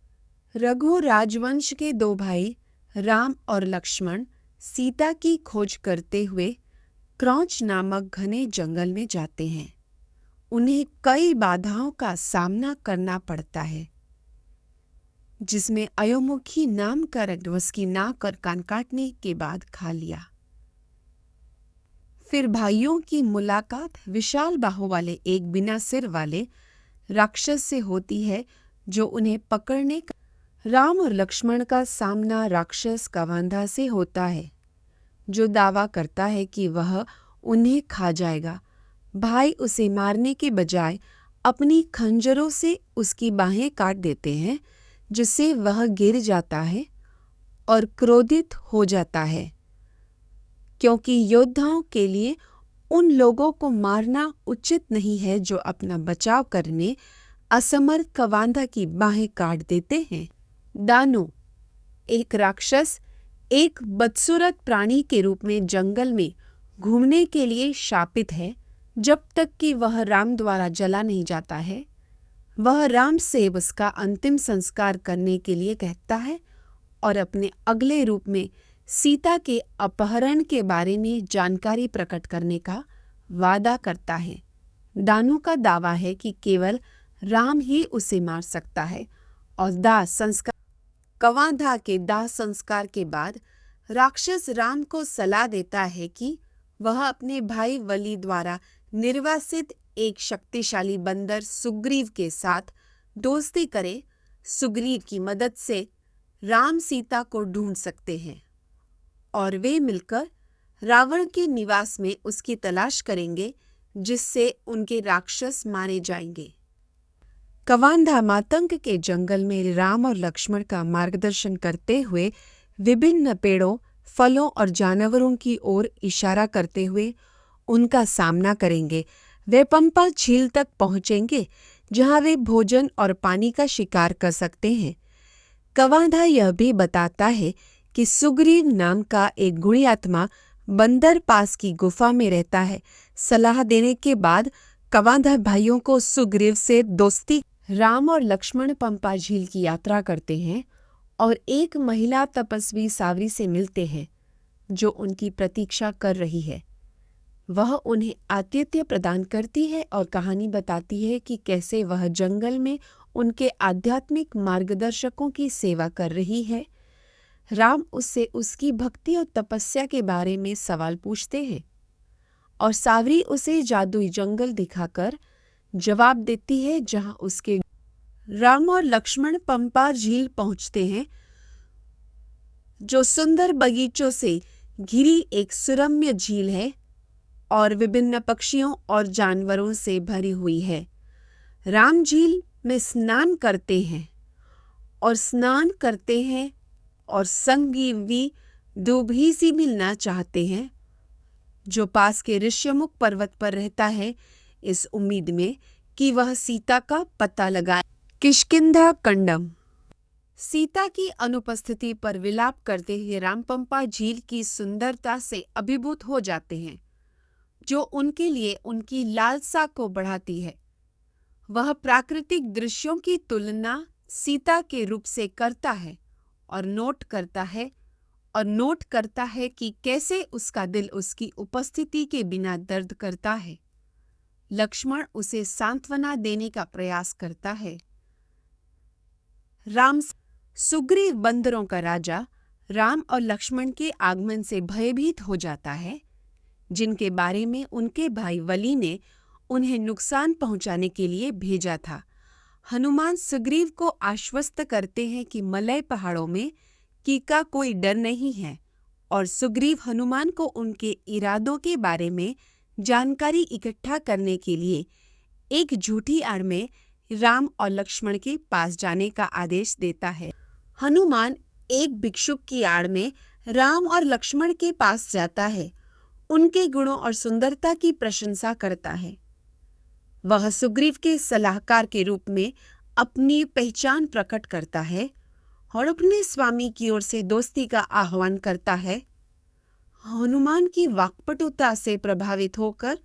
रघु राजवंश के दो भाई राम और लक्ष्मण सीता की खोज करते हुए क्रौंच नामक घने जंगल में जाते हैं। उन्हें कई बाधाओं का सामना करना पड़ता है, जिसमें अयोमुखी नाम का राक्षस की नाक और कान काटने के बाद खा लिया। फिर भाइयों की मुलाकात विशाल बाहों वाले एक बिना सिर वाले राक्षस से होती है, जो उन्हें पकड़ने का। राम और लक्ष्मण का सामना राक्षस कवांधा से होता है, जो दावा करता है कि वह उन्हें खा जाएगा। भाई उसे मारने के बजाय अपनी खंजरों से उसकी बाहें काट देते हैं, जिससे वह गिर जाता है और क्रोधित हो जाता है, क्योंकि योद्धाओं के लिए उन लोगों को मारना उचित नहीं है जो अपना बचाव करने असमर्थ कवांधा की बाहें काट देते हैं। दानव, एक राक्षस, एक बदसूरत प्राणी के रूप में जंगल में घूमने के लिए शापित है, जब तक कि वह राम द्वारा जला नहीं जाता है। वह राम से उसका अंतिम संस्कार करने के लिए कहता है और अपने अगले रूप में सीता के अपहरण के बारे में जानकारी प्रकट करने का वादा करता है। दानव का दावा है कि केवल राम ही उसे मार सकता है और दाह संस्कार। कवांधा के दाह संस्कार के बाद राक्षस राम को सलाह देता है कि वह अपने भाई वली द्वारा निर्वासित एक शक्तिशाली बंदर सुग्रीव के साथ दोस्ती करे। सुग्रीव की मदद से राम सीता को ढूंढ सकते हैं और वे मिलकर रावण के निवास में उसकी तलाश करेंगे, जिससे उनके राक्षस मारे जाएंगे। कवांधा मातंग के जंगल में राम और लक्ष्मण का मार्गदर्शन करते हुए विभिन्न पेड़ों, फलों और जानवरों की ओर इशारा करते हुए उनका सामना करेंगे। वे पंपा झील तक पहुंचेंगे, जहां वे भोजन और पानी का शिकार कर सकते हैं। कवांधा यह भी बताता है कि सुग्रीव नाम का एक गुणी आत्मा बंदर पास की गुफा में रहता है। सलाह देने के बाद कवांधर भाइयों को सुग्रीव से दोस्ती। राम और लक्ष्मण पंपा झील की यात्रा करते हैं और एक महिला तपस्वी सावरी से मिलते हैं जो उनकी प्रतीक्षा कर रही है। वह उन्हें आतिथ्य प्रदान करती है और कहानी बताती है कि कैसे वह जंगल में उनके आध्यात्मिक मार्गदर्शकों की सेवा कर रही है। राम उससे उसकी भक्ति और तपस्या के बारे में सवाल पूछते हैं और सावरी उसे जादुई जंगल दिखाकर जवाब देती है जहां उसके। राम और लक्ष्मण पंपा झील पहुंचते हैं जो सुंदर बगीचों से घिरी एक सुरम्य झील है और विभिन्न पक्षियों और जानवरों से भरी हुई है। राम झील में स्नान करते हैं और संगी दूभी से मिलना चाहते हैं जो पास के ऋष्यमुख पर्वत पर रहता है, इस उम्मीद में कि वह सीता का पता लगाए। किष्किंधा कंडम। सीता की अनुपस्थिति पर विलाप करते हुए रामपंपा झील की सुंदरता से अभिभूत हो जाते हैं जो उनके लिए उनकी लालसा को बढ़ाती है। वह प्राकृतिक दृश्यों की तुलना सीता के रूप से करता है और नोट करता है कि कैसे उसका दिल उसकी उपस्थिति के बिना दर्द करता है। लक्ष्मण उसे सांत्वना देने का प्रयास करता है। सुग्रीव बंदरों का राजा राम और लक्ष्मण के आगमन से भयभीत हो जाता है, जिनके बारे में उनके भाई वली ने उन्हें नुकसान पहुंचाने के लिए भेजा था। हनुमान सुग्रीव को आश्वस्त करते हैं कि मलय पहाड़ों में का कोई डर नहीं है और सुग्रीव हनुमान को उनके इरादों के बारे में जानकारी इकट्ठा करने के लिए एक झूठी आड़ में राम और लक्ष्मण के पास जाने का आदेश देता है। हनुमान एक भिक्षुक की आड़ में राम और लक्ष्मण के पास जाता है, उनके गुणों और सुंदरता की प्रशंसा करता है। वह सुग्रीव के सलाहकार के रूप में अपनी पहचान प्रकट करता है और अपने स्वामी की ओर से दोस्ती का आह्वान करता है। हनुमान की वाक्पटुता से प्रभावित होकर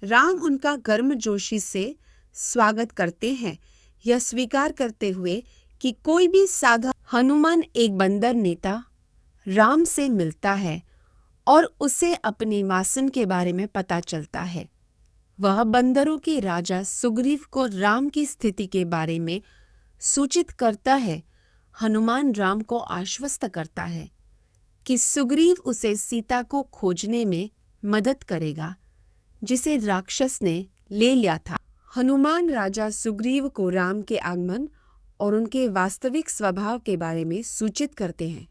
राम उनका गर्मजोशी से स्वागत करते हैं, यह स्वीकार करते हुए कि कोई भी साधारण। हनुमान एक बंदर नेता राम से मिलता है और उसे अपने वासन के बारे में पता चलता है। वह बंदरों के राजा सुग्रीव को राम की स्थिति के बारे में सूचित करता है। हनुमान राम को आश्वस्त करता है कि सुग्रीव उसे सीता को खोजने में मदद करेगा, जिसे राक्षस ने ले लिया था। हनुमान राजा सुग्रीव को राम के आगमन और उनके वास्तविक स्वभाव के बारे में सूचित करते हैं।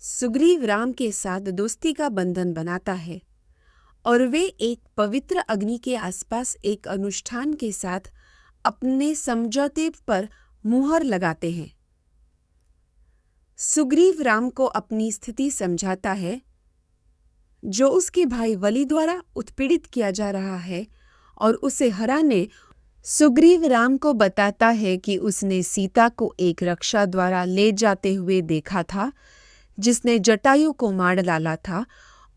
सुग्रीव राम के साथ दोस्ती का बंधन बनाता है और वे एक पवित्र अग्नि के आसपास एक अनुष्ठान के साथ अपने समझौते पर मुहर लगाते हैं। सुग्रीव राम को अपनी स्थिति समझाता है जो उसके भाई वली द्वारा उत्पीड़ित किया जा रहा है और उसे हराने। सुग्रीव राम को बताता है कि उसने सीता को एक रक्षा द्वारा ले जाते हुए देखा था जिसने जटायु को मार डाला था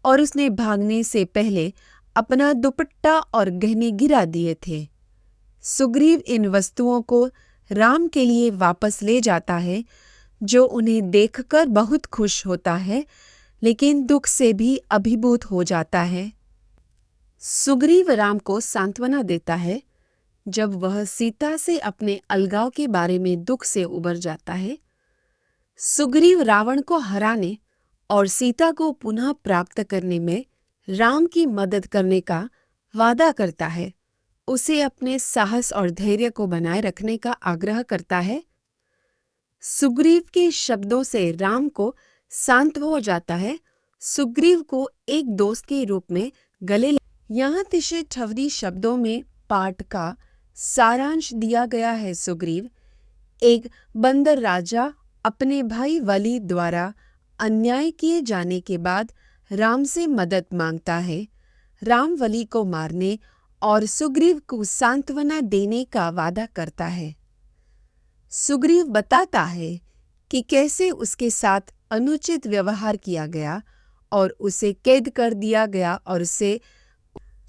और उसने भागने से पहले अपना दुपट्टा और गहने गिरा दिए थे। सुग्रीव इन वस्तुओं को राम के लिए वापस ले जाता है जो उन्हें देखकर बहुत खुश होता है लेकिन दुख से भी अभिभूत हो जाता है। सुग्रीव राम को सांत्वना देता है जब वह सीता से अपने अलगाव के बारे में दुख से उबर जाता है। सुग्रीव रावण को हराने और सीता को पुनः प्राप्त करने में राम की मदद करने का वादा करता है। उसे अपने साहस और धैर्य को बनाए रखने का आग्रह करता है। सुग्रीव के शब्दों से राम को शांत हो जाता है। सुग्रीव को एक दोस्त के रूप में गले यहाँ तिशे ठवरी शब्दों में पाठ का सारांश दिया गया है। सुग्रीव एक बंदर राजा अपने भाई वली द्वारा अन्याय किए जाने के बाद राम से मदद मांगता है। राम वली को मारने और सुग्रीव को सांत्वना देने का वादा करता है। सुग्रीव बताता है कि कैसे उसके साथ अनुचित व्यवहार किया गया और उसे कैद कर दिया गया और उसे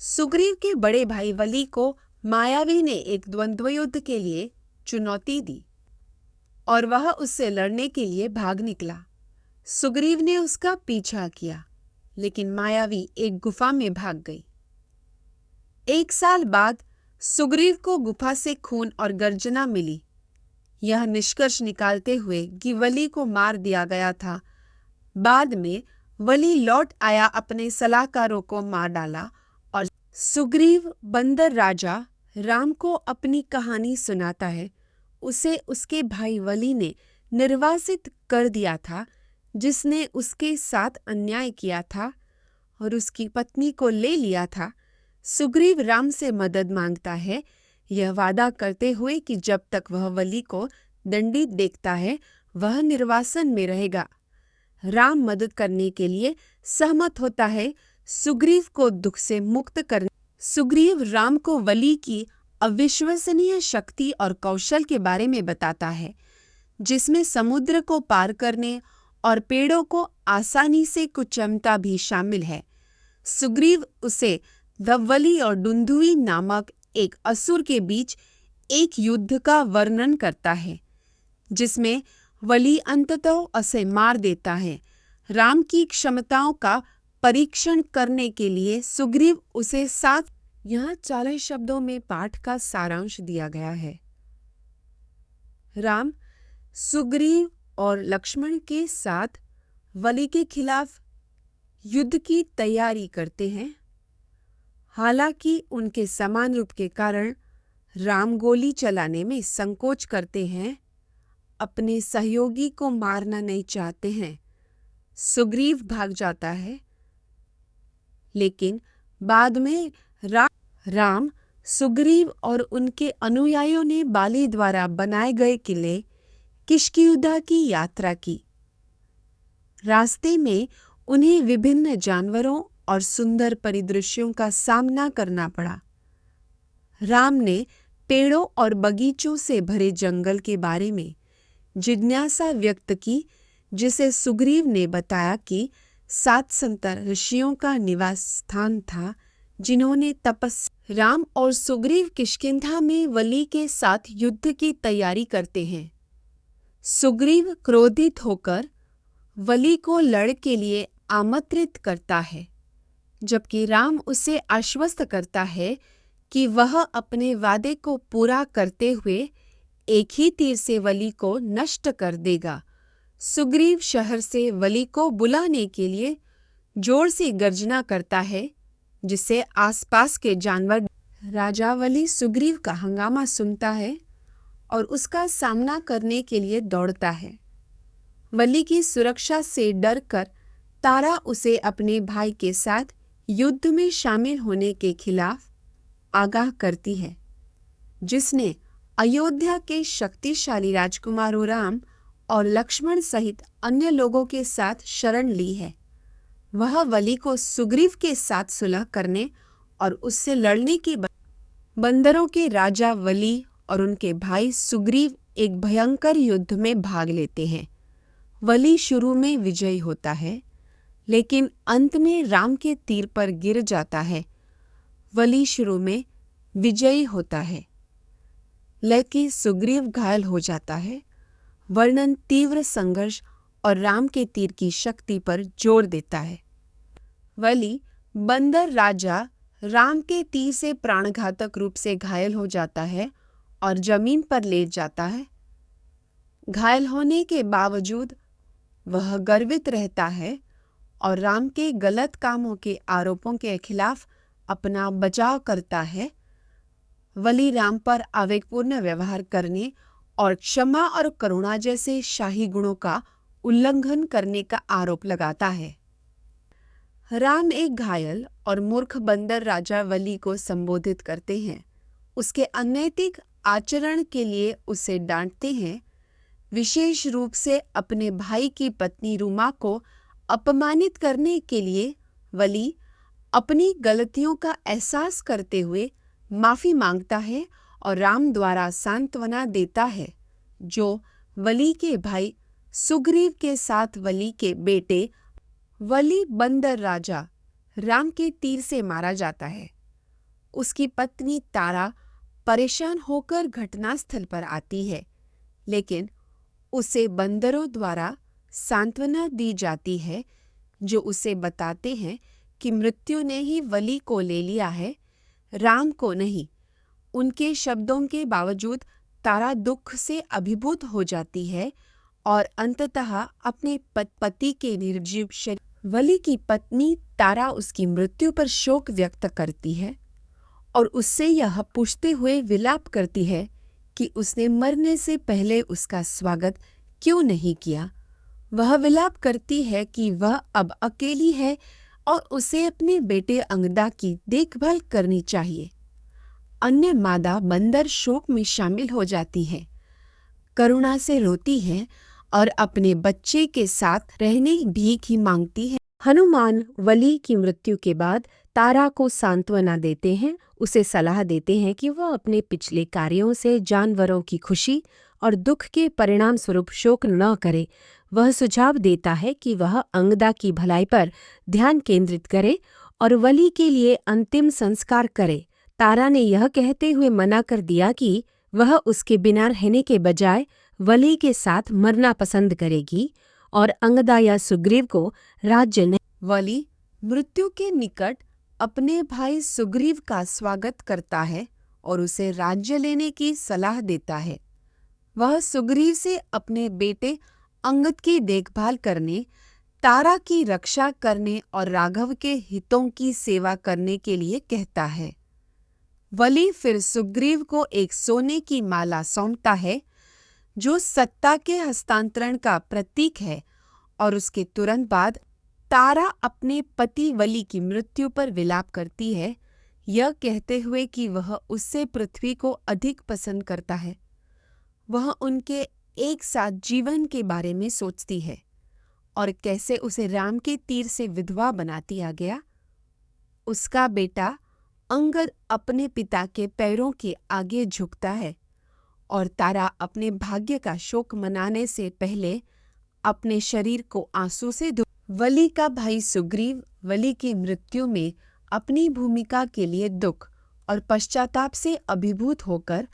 सुग्रीव के बड़े भाई वली को मायावी ने एक द्वंद्व युद्ध के लिए चुनौती दी और वह उससे लड़ने के लिए भाग निकला। सुग्रीव ने उसका पीछा किया, लेकिन मायावी एक गुफा में भाग गई। 1 साल बाद सुग्रीव को गुफा से खून और गर्जना मिली, यह निष्कर्ष निकालते हुए कि वली को मार दिया गया था। बाद में वली लौट आया, अपने सलाहकारों को मार डाला और सुग्रीव बंदर राजा राम को अपनी कहानी सुनाता है। उसे उसके भाई वली ने निर्वासित कर दिया था, जिसने उसके साथ अन्याय किया था और उसकी पत्नी को ले लिया था। सुग्रीव राम से मदद मांगता है, यह वादा करते हुए कि जब तक वह वली को दंडित देखता है वह निर्वासन में रहेगा। राम मदद करने के लिए सहमत होता है। सुग्रीव को दुख से मुक्त करने सुग्रीव राम को वली की अविश्वसनीय शक्ति और कौशल के बारे में बताता है, जिसमें समुद्र को पार करने और पेड़ों को आसानी से कुचलना भी शामिल है। सुग्रीव उसे धवली और दुंदुभी नामक एक असुर के बीच एक युद्ध का वर्णन करता है, जिसमें वली अंततः उसे मार देता है। राम की क्षमताओं का परीक्षण करने के लिए सुग्रीव उसे साथ यहाँ 40 शब्दों में पाठ का सारांश दिया गया है। राम सुग्रीव और लक्ष्मण के साथ वली के खिलाफ युद्ध की तैयारी करते हैं। हालांकि उनके समान रूप के कारण राम गोली चलाने में संकोच करते हैं, अपने सहयोगी को मारना नहीं चाहते हैं। सुग्रीव भाग जाता है, लेकिन बाद में राम सुग्रीव और उनके अनुयायियों ने बाली द्वारा बनाए गए किले किष्किंधा की यात्रा की। रास्ते में उन्हें विभिन्न जानवरों और सुंदर परिदृश्यों का सामना करना पड़ा। राम ने पेड़ों और बगीचों से भरे जंगल के बारे में जिज्ञासा व्यक्त की, जिसे सुग्रीव ने बताया कि 7 संत ऋषियों का निवास स्थान था, जिन्होंने राम और सुग्रीव किष्किंधा में वली के साथ युद्ध की तैयारी करते हैं। सुग्रीव क्रोधित होकर वली को लड़ के लिए आमंत्रित करता है, जबकि राम उसे आश्वस्त करता है कि वह अपने वादे को पूरा करते हुए एक ही तीर से वली को नष्ट कर देगा। सुग्रीव शहर से वली को बुलाने के लिए जोर से गर्जना करता है, जिससे आसपास के जानवर राजा वली सुग्रीव का हंगामा सुनता है और उसका सामना करने के लिए दौड़ता है। वली की सुरक्षा से डरकर तारा उसे अपने भाई के साथ युद्ध में शामिल होने के खिलाफ आगाह करती है, जिसने अयोध्या के शक्तिशाली राजकुमारों राम और लक्ष्मण सहित अन्य लोगों के साथ शरण ली है। वह वली को सुग्रीव के साथ सुलह करने और उससे लड़ने की बंदरों के राजा वली और उनके भाई सुग्रीव एक भयंकर युद्ध में भाग लेते हैं। वली शुरू में विजयी होता है, लेकिन अंत में राम के तीर पर गिर जाता है। वली शुरू में विजयी होता है, लेकिन सुग्रीव घायल हो जाता है। वर्णन तीव्र संघर्ष और राम के तीर की शक्ति पर जोर देता है। वली बंदर राजा राम के तीर से प्राणघातक रूप से घायल हो जाता है और जमीन पर लेट जाता है। घायल होने के बावजूद वह गर्वित रहता है और राम के गलत कामों के आरोपों के खिलाफ अपना बचाव करता है। वली राम पर आवेगपूर्ण व्यवहार करने और क्षमा और करुणा जैसे शाही गुणों का उल्लंघन करने का आरोप लगाता है। राम एक घायल और मूर्ख बंदर राजा वली को संबोधित करते हैं, उसके अनैतिक आचरण के लिए उसे डांटते हैं। विशेष रूप से अपने भाई की पत्नी रूमा को अपमानित करने के लिए वली अपनी गलतियों का एहसास करते हुए माफी मांगता है और राम द्वारा सांत्वना देता है, जो वली के भाई सुग्रीव के साथ वली के बेटे वली बंदर राजा राम के तीर से मारा जाता है। उसकी पत्नी तारा परेशान होकर घटनास्थल पर आती है, लेकिन उसे बंदरों द्वारा सांत्वना दी जाती है, जो उसे बताते हैं कि मृत्यु ने ही वली को ले लिया है, राम को नहीं। उनके शब्दों के बावजूद तारा दुख से अभिभूत हो जाती है और अंततः अपने पति के निर्जीव शरीर। वली की पत्नी तारा उसकी मृत्यु पर शोक व्यक्त करती है और उससे यह पूछते हुए विलाप करती है कि उसने मरने से पहले उसका स्वागत क्यों नहीं किया। वह विलाप करती है कि वह अब अकेली है और उसे अपने बेटे अंगदा की देखभाल करनी चाहिए। अन्य मादा बंदर शोक में शामिल हो जाती हैं, करुणा से रोती हैं और अपने बच्चे के साथ रहने भीख ही मांगती है। हनुमान वली की मृत्यु के बाद तारा को सांत्वना देते हैं, उसे सलाह देते हैं कि वह अपने पिछले कार्यों से जानवरों की खुशी और दुख के परिणाम स्वरूप शोक न करे। वह सुझाव देता है कि वह अंगदा की भलाई पर ध्यान केंद्रित करे और वली के लिए अंतिम संस्कार करे। तारा ने यह कहते हुए मना कर दिया कि वह उसके बिना रहने के बजाय वली के साथ मरना पसंद करेगी और अंगदा या सुग्रीव को राज्य नहीं। वली मृत्यु के निकट अपने भाई सुग्रीव का स्वागत करता है और उसे राज्य लेने की सलाह देता है। वह सुग्रीव से अपने बेटे अंगद की देखभाल करने, तारा की रक्षा करने और राघव के हितों की सेवा करने के लिए कहता है। वली फिर सुग्रीव को एक सोने की माला सौंपता है, जो सत्ता के हस्तांतरण का प्रतीक है, और उसके तुरंत बाद तारा अपने पति वली की मृत्यु पर विलाप करती है, यह कहते हुए कि वह उससे पृथ्वी को अधिक पसंद करता है। वह उनके एक साथ जीवन के बारे में सोचती है और कैसे उसे राम के तीर से विधवा बना दिया गया। उसका बेटा अंगद अपने पिता के पैरों के आगे झुकता है और तारा अपने भाग्य का शोक मनाने से पहले अपने शरीर को आंसू से वली का भाई सुग्रीव वली की मृत्यु में अपनी भूमिका के लिए दुख और पश्चाताप से अभिभूत होकर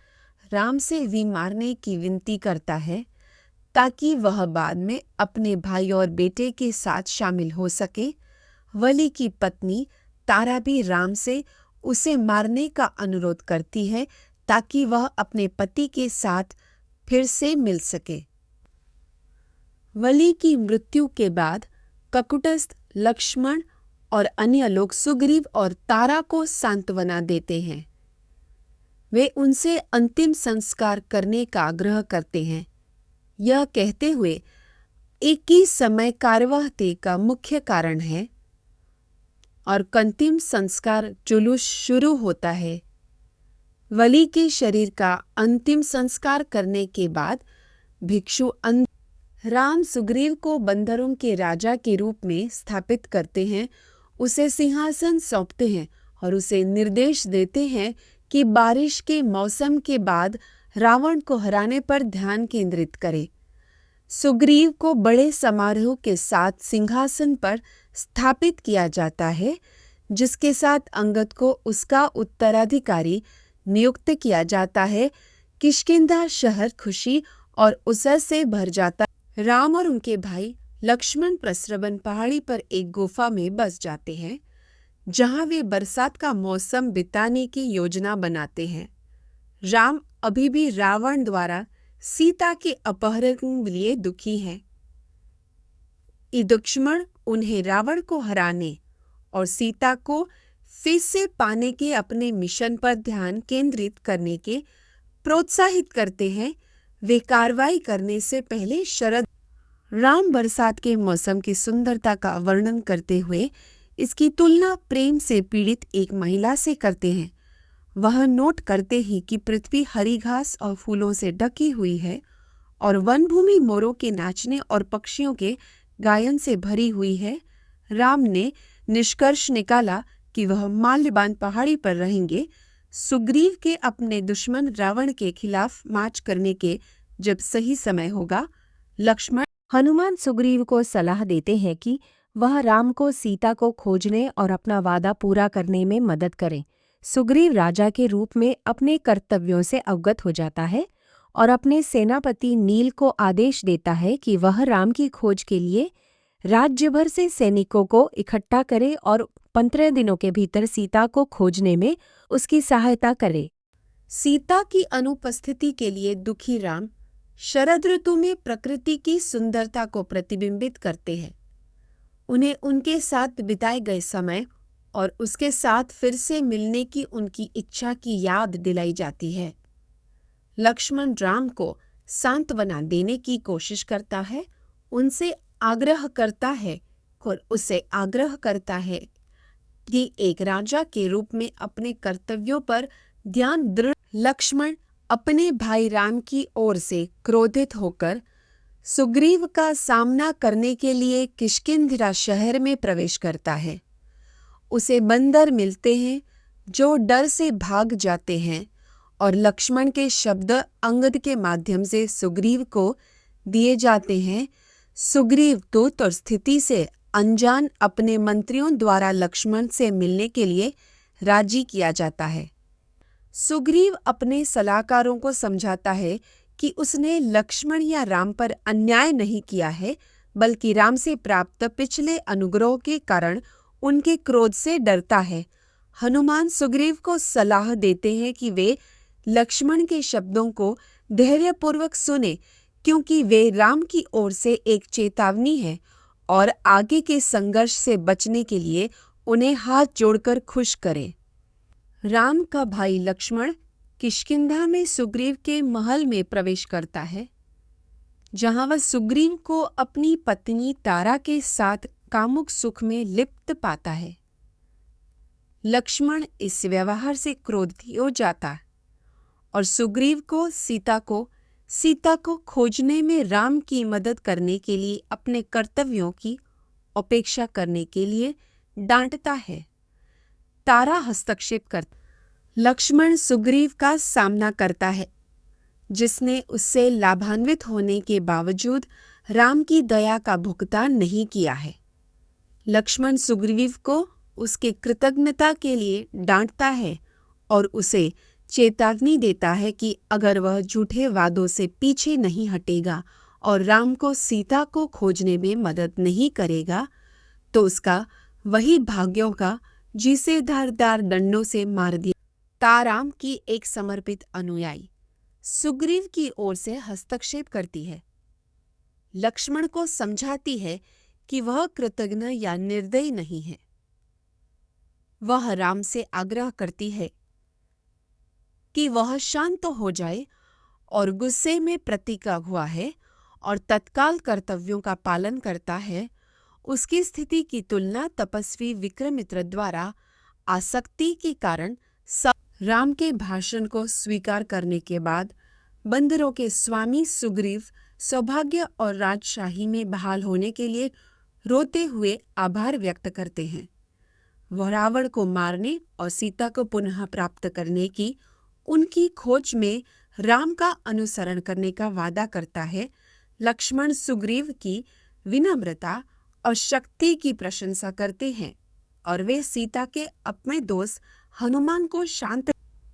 राम से वी मारने की विनती करता है, ताकि वह बाद में अपने भाई और बेटे के साथ शामिल हो सके। वली की पत्नी तारा भी राम से उसे मारने का अनुरोध करती है, ताकि वह अपने पति के साथ फिर से मिल सके। वली की मृत्यु के बाद ककुटस्थ, लक्ष्मण और अन्य लोग सुग्रीव और तारा को सांत्वना देते हैं। वे उनसे अंतिम संस्कार करने का आग्रह करते हैं, यह कहते हुए एक ही समय कार्यवाह का मुख्य कारण है, और अंतिम संस्कार जुलूस शुरू होता है। वली के शरीर का अंतिम संस्कार करने के बाद भिक्षु राम सुग्रीव को बंदरों के राजा के रूप में स्थापित करते हैं, उसे सिंहासन सौंपते हैं और उसे निर्देश देते हैं कि बारिश के मौसम के बाद रावण को हराने पर ध्यान केंद्रित करे। सुग्रीव को बड़े समारोह के साथ सिंहासन पर स्थापित किया जाता है, जिसके साथ अंगद को उसका उत्तराधिकारी नियुक्त किया जाता है। किष्किंधा शहर खुशी और उसर से भर जाता है। राम और उनके भाई लक्ष्मण प्रस्रवन पहाड़ी पर एक गुफा में बस जाते हैं, जहां वे बरसात का मौसम बिताने की योजना बनाते हैं। राम अभी भी रावण द्वारा सीता के अपहरण के लिए दुखी हैं। लक्ष्मण उन्हें रावण को हराने और सीता को फिर से पाने के अपने मिशन पर ध्यान केंद्रित करने के प्रोत्साहित करते हैं। वे कार्रवाई करने से पहले शरद राम बरसात के मौसम की सुंदरता का वर्णन करते हुए इसकी तुलना प्रेम से पीड़ित एक महिला से करते हैं। वह नोट करते ही कि पृथ्वी हरी घास और फूलों से ढकी हुई है और वनभूमि मोरों के नाचने और पक्षियों के गायन से भरी हुई है। राम ने निष्कर्ष निकाला कि वह माल्यवान पहाड़ी पर रहेंगे। सुग्रीव के अपने दुश्मन रावण के खिलाफ मार्च करने के जब सही समय होगा। लक्ष्मण हनुमान सुग्रीव को सलाह देते हैं कि वह राम को सीता को खोजने और अपना वादा पूरा करने में मदद करें। सुग्रीव राजा के रूप में अपने कर्तव्यों से अवगत हो जाता है और अपने सेनापति नील को आदेश देता है कि वह राम की खोज के लिए राज्य भर से सैनिकों को इकट्ठा करे और 15 दिनों के भीतर सीता को खोजने में उसकी सहायता करे। सीता की अनुपस्थिति के लिए दुखी राम शरद ऋतु में प्रकृति की सुंदरता को प्रतिबिंबित करते हैं। उन्हें उनके साथ बिताए गए समय और उसके साथ फिर से मिलने की उनकी इच्छा की याद दिलाई जाती है। लक्ष्मण राम को सांत्वना देने की कोशिश करता है, उनसे आग्रह करता है और उसे आग्रह करता है कि एक राजा के रूप में अपने कर्तव्यों पर ध्यान दृढ़। लक्ष्मण अपने भाई राम की ओर से क्रोधित होकर सुग्रीव का सामना करने के लिए किष्किंधा शहर में प्रवेश करता है। उसे बंदर मिलते हैं जो डर से भाग जाते हैं और लक्ष्मण के शब्द अंगद के माध्यम से सुग्रीव को दिए जाते हैं। सुग्रीव दूत और स्थिति से अनजान अपने मंत्रियों द्वारा लक्ष्मण से मिलने के लिए राजी किया जाता है। सुग्रीव अपने सलाहकारों को समझाता है कि उसने लक्ष्मण या राम पर अन्याय नहीं किया है, बल्कि राम से प्राप्त पिछले अनुग्रह के कारण उनके क्रोध से डरता है। हनुमान सुग्रीव को सलाह देते हैं कि वे लक्ष्मण के शब्दों को धैर्यपूर्वक सुने, क्योंकि वे राम की ओर से एक चेतावनी है और आगे के संघर्ष से बचने के लिए उन्हें हाथ जोड़कर खुश करें। राम का भाई लक्ष्मण किष्किंधा में सुग्रीव के महल में प्रवेश करता है, जहां वह सुग्रीव को अपनी पत्नी तारा के साथ कामुक सुख में लिप्त पाता है। लक्ष्मण इस व्यवहार से क्रोधित हो जाता है और सुग्रीव को सीता को खोजने में राम की मदद करने के लिए अपने कर्तव्यों की उपेक्षा करने के लिए डांटता है। तारा हस्तक्षेप कर लक्ष्मण सुग्रीव का सामना करता है, जिसने उससे लाभान्वित होने के बावजूद राम की दया का भुगतान नहीं किया है। लक्ष्मण सुग्रीव को उसके कृतज्ञता के लिए डांटता है और उसे चेतावनी देता है कि अगर वह झूठे वादों से पीछे नहीं हटेगा और राम को सीता को खोजने में मदद नहीं करेगा, तो उसका वही भाग्य होगा जिसे धारदार दंडों से मार दिया। ताराम की एक समर्पित अनुयायी सुग्रीव की ओर से हस्तक्षेप करती है। लक्ष्मण को समझाती है कि वह कृतज्ञ या निर्दयी नहीं है। वह राम से आग्रह करती है कि वह शांत हो जाए और गुस्से में प्रतीका हुआ है और तत्काल कर्तव्यों का पालन करता है। उसकी स्थिति की तुलना तपस्वी विक्रमित्र द्वारा आसक्ति के कारण राम के भाषण को स्वीकार करने के बाद बंदरों के स्वामी सुग्रीव सौभाग्य और राजशाही में बहाल होने के लिए रोते हुए आभार व्यक्त करते हैं। वह रावण को मारने और सीता को पुनः प्राप्त करने की उनकी खोज में राम का अनुसरण करने का वादा करता है। लक्ष्मण सुग्रीव की विनम्रता और शक्ति की प्रशंसा करते हैं और वे सीता के अपने दोस्त हनुमान को शांत।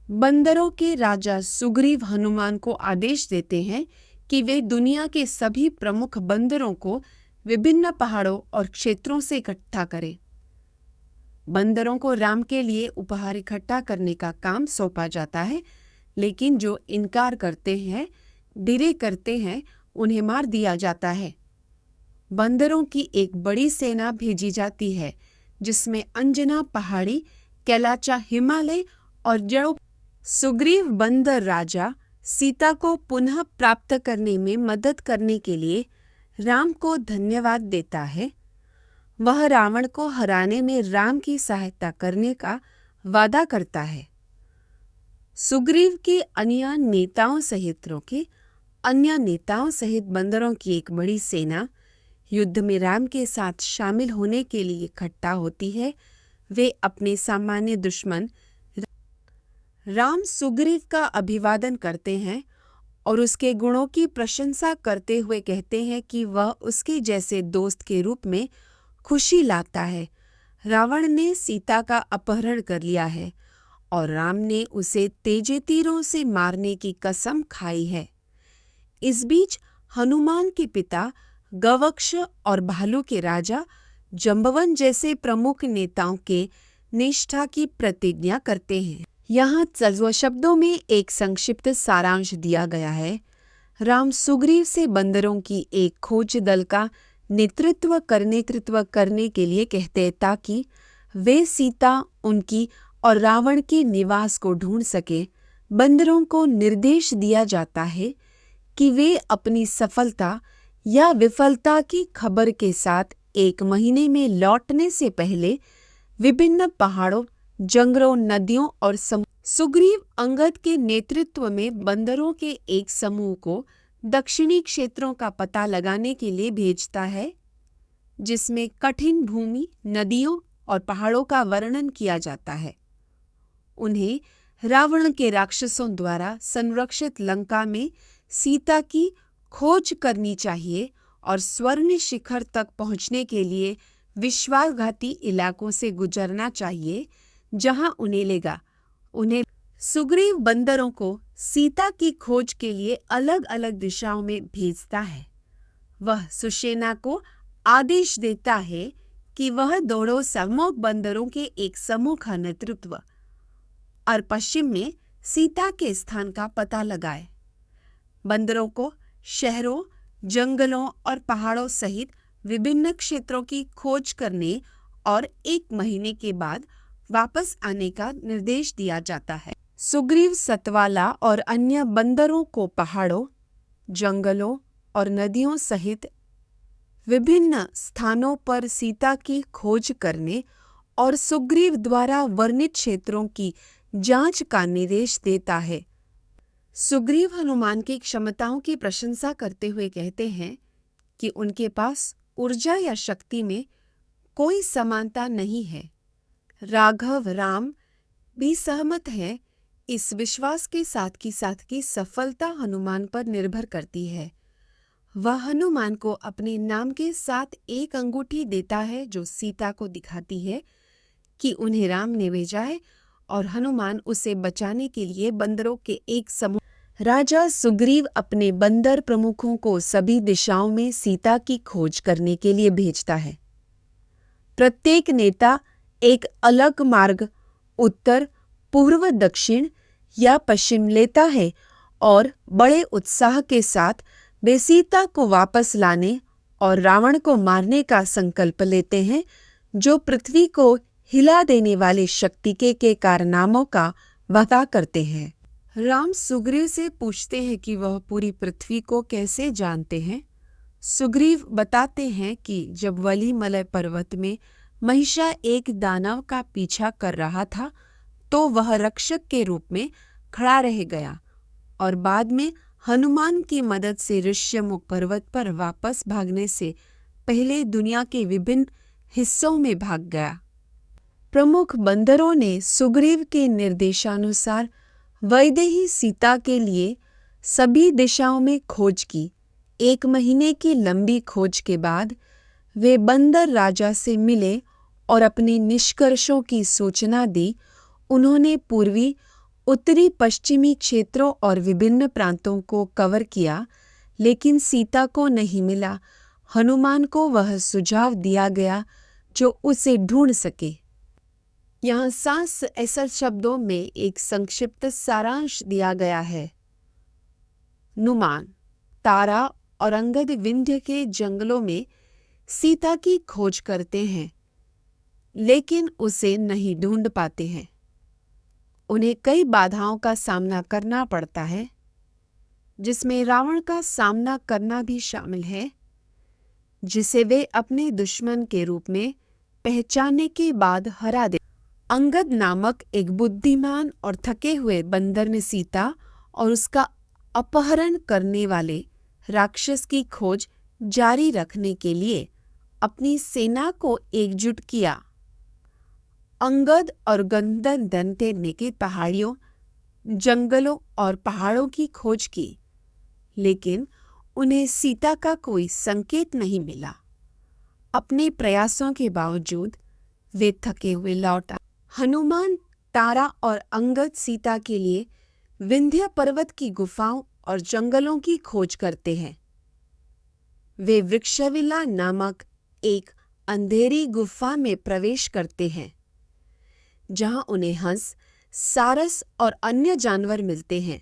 बंदरों के राजा सुग्रीव हनुमान को आदेश देते हैं कि वे दुनिया के सभी प्रमुख बंदरों को विभिन्न पहाड़ों और क्षेत्रों से इकट्ठा करें। बंदरों को राम के लिए उपहार इकट्ठा करने का काम सौंपा जाता है, लेकिन जो इनकार करते हैं, डिरे करते हैं, उन्हें मार दिया जाता है। बंदरों की एक बड़ी सेना भेजी जाती है, जिसमें अंजना पहाड़ी, कैलाचा हिमालय और जड़ों। सुग्रीव बंदर राजा सीता को पुनः प्राप्त करने में मदद करने के लिए राम को धन्यवाद देता है। वह रावण को हराने में राम की सहायता करने का वादा करता है। सुग्रीव के अन्य नेताओं सहित बंदरों की एक बड़ी सेना युद्ध में राम के साथ शामिल होने के लिए इकट्ठा होती है। वे अपने सामान्य दुश्मन राम सुग्रीव का अभिवादन करते हैं और उसके गुणों की प्रशंसा करते हुए कहते हैं कि वह उसके जैसे दोस्त के रूप में खुशी लाता है। रावण ने सीता का अपहरण कर लिया है और राम ने उसे तेजे तीरों से मारने की कसम खाई है। इस बीच हनुमान के पिता गवक्ष और भालू के राजा जंबवन जैसे प्रमुख नेताओं के निष्ठा की प्रतिज्ञा करते हैं। यहाँ शब्दों में एक संक्षिप्त सारांश दिया गया है। राम सुग्रीव से बंदरों की एक खोज दल का नेतृत्व करने के लिए कहते ताकि वे सीता, उनकी और रावण के निवास को ढूंढ सके। बंदरों को निर्देश दिया जाता है कि वे अपनी सफलता या विफलता की खबर के साथ 1 महीने में लौटने से पहले विभिन्न पहाड़ों, जंगलों, नदियों और सुग्रीव अंगद के नेतृत्व में बंदरों के एक समूह को दक्षिणी क्षेत्रों का पता लगाने के लिए भेजता है, जिसमें कठिन भूमि, नदियों और पहाड़ों का वर्णन किया जाता है। उन्हें रावण के राक्षसों द्वारा संरक्षित लंका में सीता की खोज करनी चाहिए और स्वर्ण शिखर तक पहुंचने के लिए विश्वासघाती इलाकों से गुजरना चाहिए, जहां उन्हें सुग्रीव बंदरों को सीता की खोज के लिए अलग अलग दिशाओं में भेजता है। वह सुषेना को आदेश देता है कि वह दोनों सम्मुख बंदरों के एक समूह का नेतृत्व और पश्चिम में सीता के स्थान का पता लगाए। बंदरों को शहरों, जंगलों और पहाड़ों सहित विभिन्न क्षेत्रों की खोज करने और 1 महीने के बाद वापस आने का निर्देश दिया जाता है। सुग्रीव सतवाला और अन्य बंदरों को पहाड़ों, जंगलों और नदियों सहित विभिन्न स्थानों पर सीता की खोज करने और सुग्रीव द्वारा वर्णित क्षेत्रों की जांच का निर्देश देता है। सुग्रीव हनुमान की क्षमताओं की प्रशंसा करते हुए कहते हैं कि उनके पास ऊर्जा या शक्ति में कोई समानता नहीं है। राघव राम भी सहमत हैं इस विश्वास के साथ की सफलता हनुमान पर निर्भर करती है। वह हनुमान को अपने नाम के साथ एक अंगूठी देता है जो सीता को दिखाती है कि उन्हें राम ने भेजा है, और हनुमान उसे बचाने के लिए बंदरों के एक समूह। राजा सुग्रीव अपने बंदर प्रमुखों को सभी दिशाओं में सीता की खोज करने के लिए भेजता है। प्रत्येक नेता एक अलग मार्ग उत्तर, पूर्व, दक्षिण या पश्चिम लेता है और बड़े उत्साह के साथ वे सीता को वापस लाने और रावण को मारने का संकल्प लेते हैं, जो पृथ्वी को हिला देने वाले शक्ति के कारनामों का वादा करते हैं। राम सुग्रीव से पूछते हैं कि वह पूरी पृथ्वी को कैसे जानते हैं। सुग्रीव बताते हैं कि जब वलिमलय पर्वत में महिषा एक दानव का पीछा कर रहा था तो वह रक्षक के रूप में खड़ा रह गया और बाद में हनुमान की मदद से ऋष्यमुख पर्वत पर वापस भागने से पहले दुनिया के विभिन्न हिस्सों में भाग गया। प्रमुख बंदरों ने सुग्रीव के निर्देशानुसार वैदेही सीता के लिए सभी दिशाओं में खोज की। 1 महीने की लंबी खोज के बाद वे बंदर राजा से मिले और अपने निष्कर्षों की सूचना दी। उन्होंने पूर्वी, उत्तरी, पश्चिमी क्षेत्रों और विभिन्न प्रांतों को कवर किया, लेकिन सीता को नहीं मिला। हनुमान को वह सुझाव दिया गया जो उसे ढूंढ सके। यहाँ 7 ऐसे शब्दों में एक संक्षिप्त सारांश दिया गया है। नुमान, तारा और अंगद विंध्य के जंगलों में सीता की खोज करते हैं, लेकिन उसे नहीं ढूंढ पाते हैं। उन्हें कई बाधाओं का सामना करना पड़ता है, जिसमें रावण का सामना करना भी शामिल है, जिसे वे अपने दुश्मन के रूप में पहचानने के बाद हरा दे। अंगद नामक एक बुद्धिमान और थके हुए बंदर ने सीता और उसका अपहरण करने वाले राक्षस की खोज जारी रखने के लिए अपनी सेना को एकजुट किया। अंगद और गंधर्व ने पहाड़ियों, जंगलों और पहाड़ों की खोज की, लेकिन उन्हें सीता का कोई संकेत नहीं मिला। अपने प्रयासों के बावजूद वे थके हुए लौट आए। हनुमान, तारा और अंगद सीता के लिए विंध्य पर्वत की गुफाओं और जंगलों की खोज करते हैं। वे वृक्षविला नामक एक अंधेरी गुफा में प्रवेश करते हैं, जहां उन्हें हंस, सारस और अन्य जानवर मिलते हैं।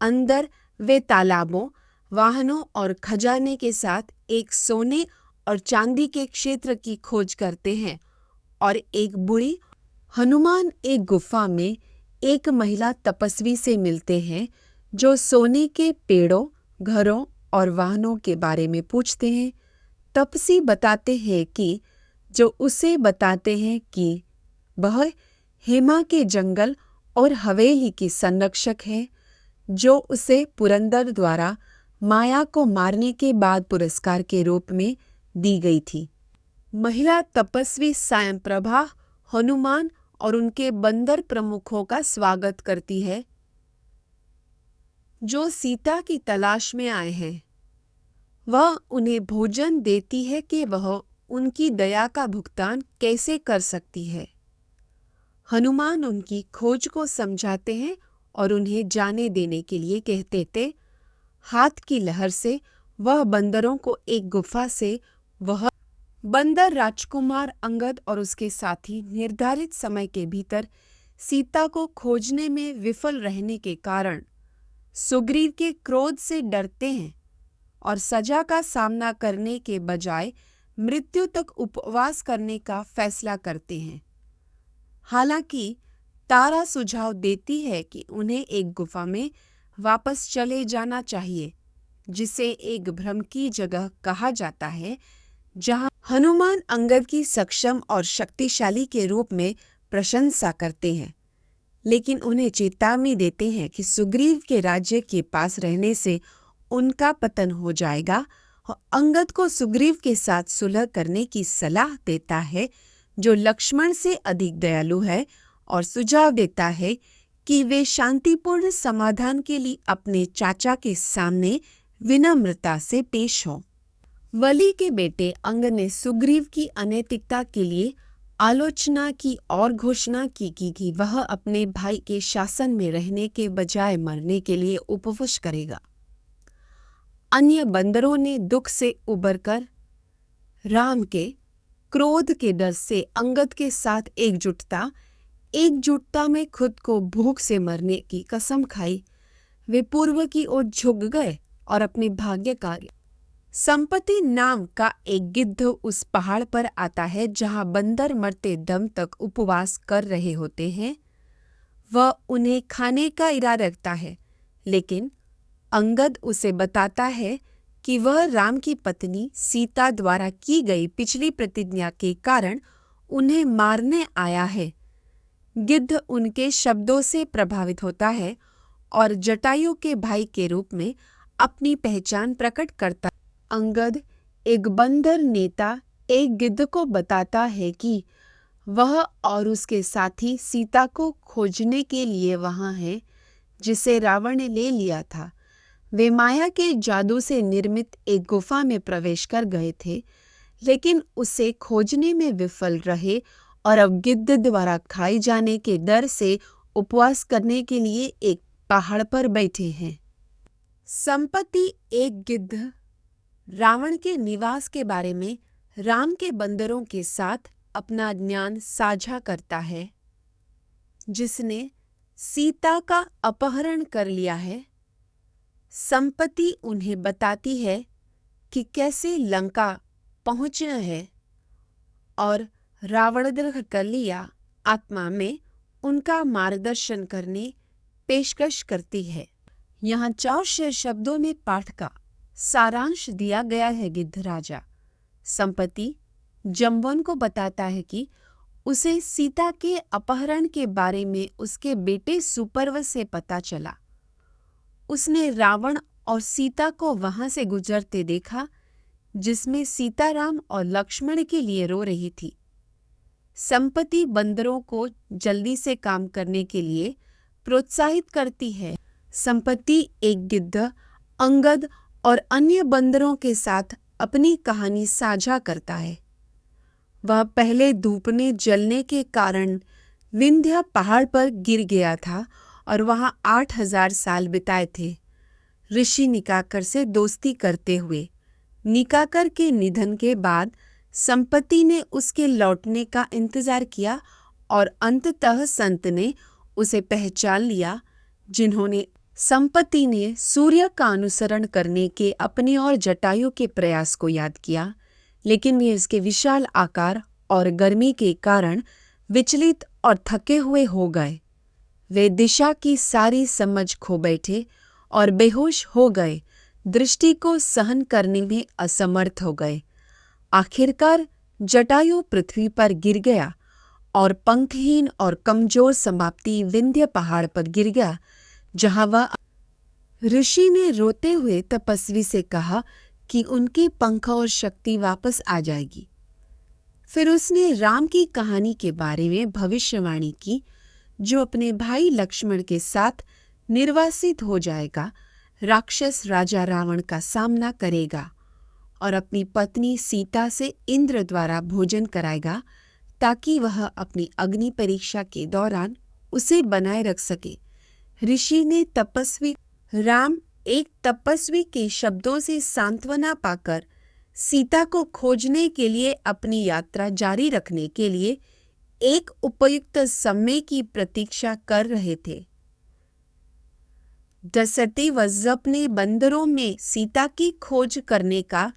अंदर वे तालाबों, वाहनों और खजाने के साथ एक सोने और चांदी के क्षेत्र की खोज करते हैं और एक बुरी हनुमान एक गुफा में एक महिला तपस्वी से मिलते हैं जो सोने के पेड़ों, घरों और वाहनों के बारे में पूछते हैं। तपस्वी बताते हैं कि वह हेमा के जंगल और हवेली की संरक्षक है, जो उसे पुरंदर द्वारा माया को मारने के बाद पुरस्कार के रूप में दी गई थी। महिला तपस्वी सायं प्रभा हनुमान और उनके बंदर प्रमुखों का स्वागत करती है, जो सीता की तलाश में आए हैं। वह उन्हें भोजन देती है कि वह उनकी दया का भुगतान कैसे कर सकती है। हनुमान उनकी खोज को समझाते हैं और उन्हें जाने देने के लिए कहते थे। हाथ की लहर से वह बंदरों को एक गुफा से वह बंदर राजकुमार अंगद और उसके साथी निर्धारित समय के भीतर सीता को खोजने में विफल रहने के कारण सुग्रीव के क्रोध से डरते हैं और सजा का सामना करने के बजाय मृत्यु तक उपवास करने का फैसला करते हैं। हालांकि तारा सुझाव देती है कि उन्हें एक गुफा में वापस चले जाना चाहिए, जिसे एक भ्रम की जगह कहा जाता है, जहां हनुमान अंगद की सक्षम और शक्तिशाली के रूप में प्रशंसा करते हैं, लेकिन उन्हें चेतावनी देते हैं कि सुग्रीव के राज्य के पास रहने से उनका पतन हो जाएगा और अंगद को सुग्रीव के साथ सुलह करने की सलाह देता है, जो लक्ष्मण से अधिक दयालु है, और सुझाव देता है कि वे शांतिपूर्ण समाधान के लिए अपने चाचा के सामने विनम्रता से पेश हों। वली के बेटे अंग ने सुग्रीव की अनैतिकता के लिए आलोचना की और घोषणा की कि वह अपने भाई के शासन में रहने के बजाय मरने के लिए उपवास करेगा। अन्य बंदरों ने दुख से उबरकर राम के क्रोध के डर से अंगद के साथ एकजुटता में खुद को भूख से मरने की कसम खाई। वे पूर्व की ओर झुक गए और अपने भाग्य का संपत्ति नाम का एक गिद्ध उस पहाड़ पर आता है जहां बंदर मरते दम तक उपवास कर रहे होते हैं। वह उन्हें खाने का इरादा रखता है, लेकिन अंगद उसे बताता है कि वह राम की पत्नी सीता द्वारा की गई पिछली प्रतिज्ञा के कारण उन्हें मारने आया है। गिद्ध उनके शब्दों से प्रभावित होता है और जटायु के भाई के रूप में अपनी पहचान प्रकट करता है। अंगद, एक बंदर नेता, एक गिद्ध को बताता है कि वह और उसके साथी सीता को खोजने के लिए वहां हैं, जिसे रावण ने ले लिया था। वे माया के जादू से निर्मित एक गुफा में प्रवेश कर गए थे, लेकिन उसे खोजने में विफल रहे और अब गिद्ध द्वारा खाई जाने के डर से उपवास करने के लिए एक पहाड़ पर बैठे हैं। संपत्ति, एक गिद्ध, रावण के निवास के बारे में राम के बंदरों के साथ अपना ज्ञान साझा करता है, जिसने सीता का अपहरण कर लिया है। संपत्ति उन्हें बताती है कि कैसे लंका पहुंचना है और रावणदग्ध कर लिया आत्मा में उनका मार्गदर्शन करने पेशकश करती है। यहाँ 400 शब्दों में पाठ का सारांश दिया गया है। गिद्ध राजा संपत्ति जम्बन को बताता है कि उसे सीता के अपहरण के बारे में उसके बेटे सुपर्व से पता चला। उसने रावण और सीता को वहां से गुजरते देखा, जिसमें सीताराम और लक्ष्मण के लिए रो रही थी। संपत्ति बंदरों को जल्दी से काम करने के लिए प्रोत्साहित करती है। संपत्ति, एक गिद्ध, अंगद और अन्य बंदरों के साथ अपनी कहानी साझा करता है। वह पहले धूप में जलने के कारण विंध्य पहाड़ पर गिर गया था और वहां 8,000 साल बिताए थे, ऋषि निकाकर से दोस्ती करते हुए। निकाकर के निधन के बाद संपत्ति ने उसके लौटने का इंतजार किया और अंततः संत ने उसे पहचान लिया। जिन्होंने संपत्ति ने सूर्य का अनुसरण करने के अपने और जटायु के प्रयास को याद किया, लेकिन वे इसके विशाल आकार और गर्मी के कारण विचलित और थके हुए हो गए। वे दिशा की सारी समझ खो बैठे और बेहोश हो गए, दृष्टि को सहन करने में असमर्थ हो गए। आखिरकार जटायु पृथ्वी पर गिर गया और पंखहीन और कमजोर समाप्ति विंध्य पहाड़ पर गिर गया, जहां वह ऋषि ने रोते हुए तपस्वी से कहा कि उनके पंख और शक्ति वापस आ जाएगी। फिर उसने राम की कहानी के बारे में भविष्यवाणी की, जो अपने भाई लक्ष्मण के साथ निर्वासित हो जाएगा, राक्षस राजा रावण का सामना करेगा और अपनी पत्नी सीता से इंद्र द्वारा भोजन कराएगा, ताकि वह अपनी अग्नि परीक्षा के दौरान उसे बनाए रख सके। ऋषि ने तपस्वी राम एक तपस्वी के शब्दों से सांत्वना पाकर सीता को खोजने के लिए अपनी यात्रा जारी रखने के लिए एक उपयुक्त समय की प्रतीक्षा कर रहे थे। डसती वज्जप ने बंदरों में सीता की खोज करने का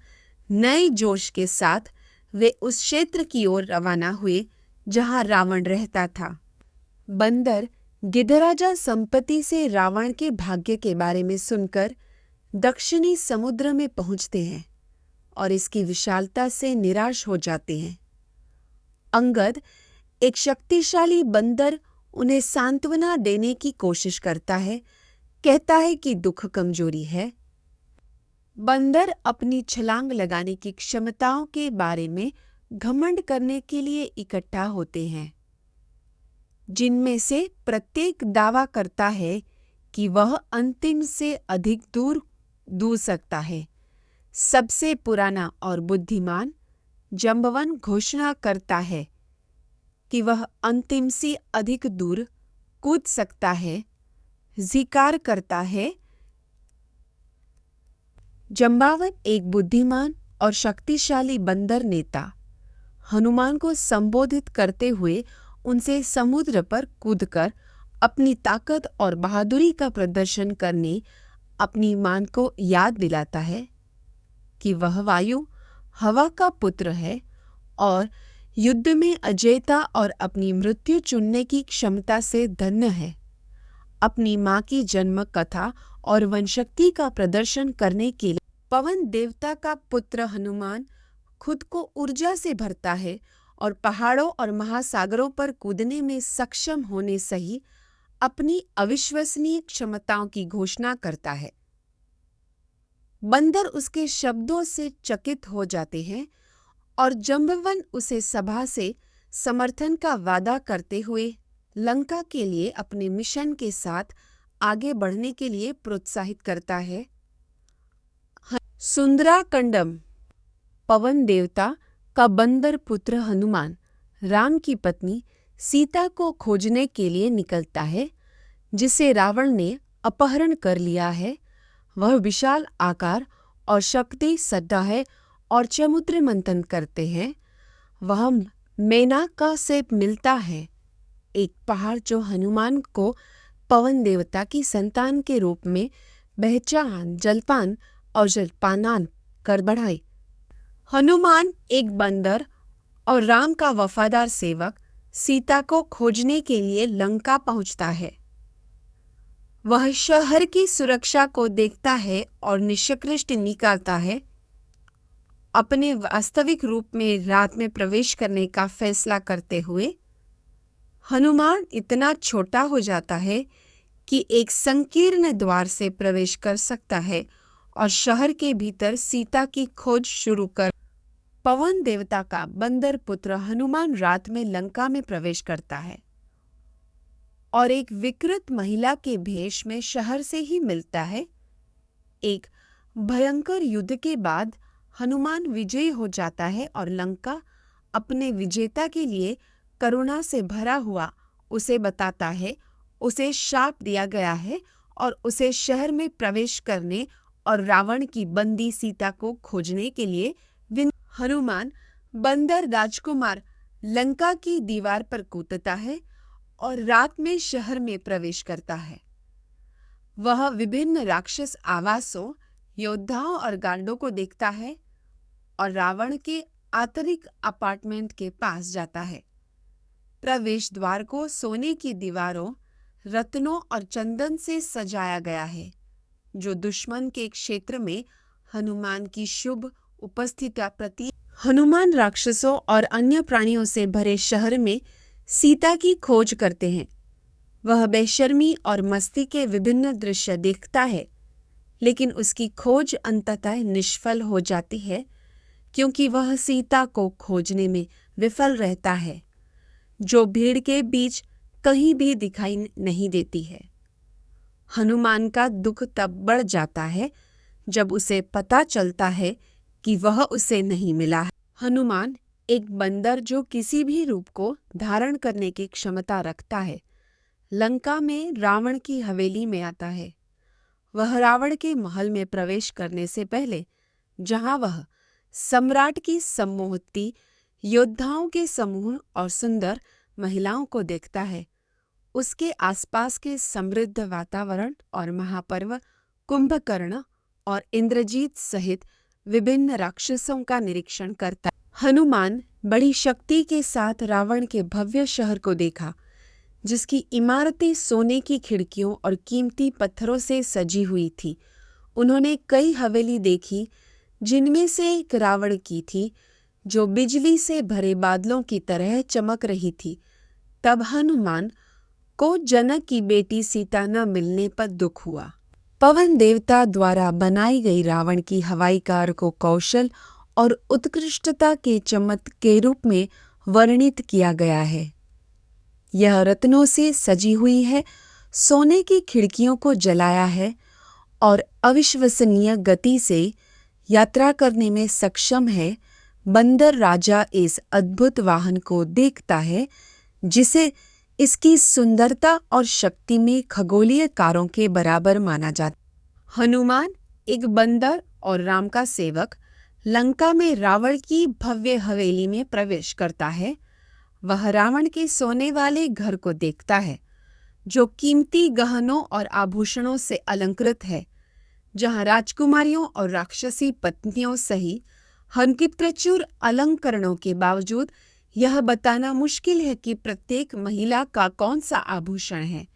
नए जोश के साथ वे उस क्षेत्र की ओर रवाना हुए जहां रावण रहता था। बंदर गिधराजा संपत्ति से रावण के भाग्य के बारे में सुनकर दक्षिणी समुद्र में पहुंचते हैं और इसकी विशालता से निराश हो जाते हैं। अंगद, एक शक्तिशाली बंदर, उन्हें सांत्वना देने की कोशिश करता है, कहता है कि दुख कमजोरी है। बंदर अपनी छलांग लगाने की क्षमताओं के बारे में घमंड करने के लिए इकट्ठा होते हैं, जिनमें से प्रत्येक दावा करता है कि वह अंतिम से अधिक दूर दूर सकता है। सबसे पुराना और बुद्धिमान जंबवन घोषणा करता है कि वह अंतिम से अधिक दूर कूद सकता है। जिकार करता है। जंबावत एक बुद्धिमान और शक्तिशाली बंदर नेता हनुमान को संबोधित करते हुए उनसे समुद्र पर कूदकर अपनी ताकत और बहादुरी का प्रदर्शन करने अपनी मान को याद दिलाता है कि वह वायु हवा का पुत्र है और युद्ध में अजेयता और अपनी मृत्यु चुनने की क्षमता से धन्य है। अपनी मां की जन्म कथा और वनशक्ति का प्रदर्शन करने के लिए पवन देवता का पुत्र हनुमान खुद को ऊर्जा से भरता है और पहाड़ों और महासागरों पर कूदने में सक्षम होने सही अपनी अविश्वसनीय क्षमताओं की घोषणा करता है। बंदर उसके शब्दों से चकित हो जाते हैं और जंबवन उसे सभा से समर्थन का वादा करते हुए लंका के लिए अपने मिशन के साथ आगे बढ़ने के लिए प्रोत्साहित करता है। सुंदराकंडम, पवन देवता का बंदर पुत्र हनुमान राम की पत्नी सीता को खोजने के लिए निकलता है, जिसे रावण ने अपहरण कर लिया है। वह विशाल आकार और शक्ति सड्डा है और समुद्र मंथन करते हैं। वह मेनका से मिलता है, एक पहाड़ जो हनुमान को पवन देवता की संतान के रूप में पहचान, जलपान और जलपानान कर बढ़ाए। हनुमान एक बंदर और राम का वफादार सेवक सीता को खोजने के लिए लंका पहुंचता है। वह शहर की सुरक्षा को देखता है और निष्कृष्ट निकालता है। अपने वास्तविक रूप में रात में प्रवेश करने का फैसला करते हुए हनुमान इतना छोटा हो जाता है कि एक संकीर्ण द्वार से प्रवेश कर सकता है और शहर के भीतर सीता की खोज शुरू कर। पवन देवता का बंदर पुत्र हनुमान रात में लंका में प्रवेश करता है और एक विकृत महिला के भेष में शहर से ही मिलता है। एक भयंकर युद्ध के बाद हनुमान विजयी हो जाता है और लंका अपने विजेता के लिए करुणा से भरा हुआ उसे बताता है। उसे शाप दिया गया है और उसे शहर में प्रवेश करने और रावण की बंदी सीता को खोजने के लिए हनुमान बंदर राजकुमार लंका की दीवार पर कूदता है और रात में शहर में प्रवेश करता है। वह विभिन्न राक्षस आवासों, योद्धाओं और गांडों को देखता है और रावण के आंतरिक अपार्टमेंट के पास जाता है। प्रवेश द्वार को सोने की दीवारों, रत्नों और चंदन से सजाया गया है, जो दुश्मन के क्षेत्र में हनुमान की शुभ उपस्थिति का प्रतीक। हनुमान राक्षसों और अन्य प्राणियों से भरे शहर में सीता की खोज करते हैं। वह बेशर्मी और मस्ती के विभिन्न दृश्य देखता है, लेकिन उसकी खोज अंततः निष्फल हो जाती है, क्योंकि वह सीता को खोजने में विफल रहता है, जो भीड़ के बीच कहीं भी दिखाई नहीं देती है। हनुमान का दुख तब बढ़ जाता है जब उसे पता चलता है कि वह उसे नहीं मिला है। हनुमान, एक बंदर जो किसी भी रूप को धारण करने की क्षमता रखता है, लंका में रावण की हवेली में आता है। वह रावण के महल में प्रवेश करने से पहले, जहां वह सम्राट की सम्मोहती योद्धाओं के समूह और सुंदर महिलाओं को देखता है, उसके आसपास के समृद्ध वातावरण और महापर्व कुंभकर्ण और इंद्रजीत सहित विभिन्न राक्षसों का निरीक्षण करता है। हनुमान बड़ी शक्ति के साथ रावण के भव्य शहर को देखा, जिसकी इमारतें सोने की खिड़कियों और कीमती पत्थरों से सजी हुई थी। उन्होंने कई हवेली देखी, जिनमें से एक रावण की थी, जो बिजली से भरे बादलों की तरह चमक रही थी। तब हनुमान को जनक की बेटी सीता न मिलने पर दुख हुआ। पवन देवता द्वारा बनाई गई रावण की हवाई कार को कौशल और उत्कृष्टता के चमक के रूप में वर्णित किया गया है। यह रत्नों से सजी हुई है, सोने की खिड़कियों को जलाया है और अविश्वसनीय गति से यात्रा करने में सक्षम है। बंदर राजा इस अद्भुत वाहन को देखता है, जिसे इसकी सुंदरता और शक्ति में खगोलीय कारों के बराबर माना जाता। हनुमान, एक बंदर और राम का सेवक, लंका में रावण की भव्य हवेली में प्रवेश करता है। वह रावण के सोने वाले घर को देखता है, जो कीमती गहनों और आभूषणों से अलंकृत है, जहां राजकुमारियों और राक्षसी पत्नियों सहित उनकी प्रचुर अलंकरणों के बावजूद यह बताना मुश्किल है कि प्रत्येक महिला का कौन सा आभूषण है।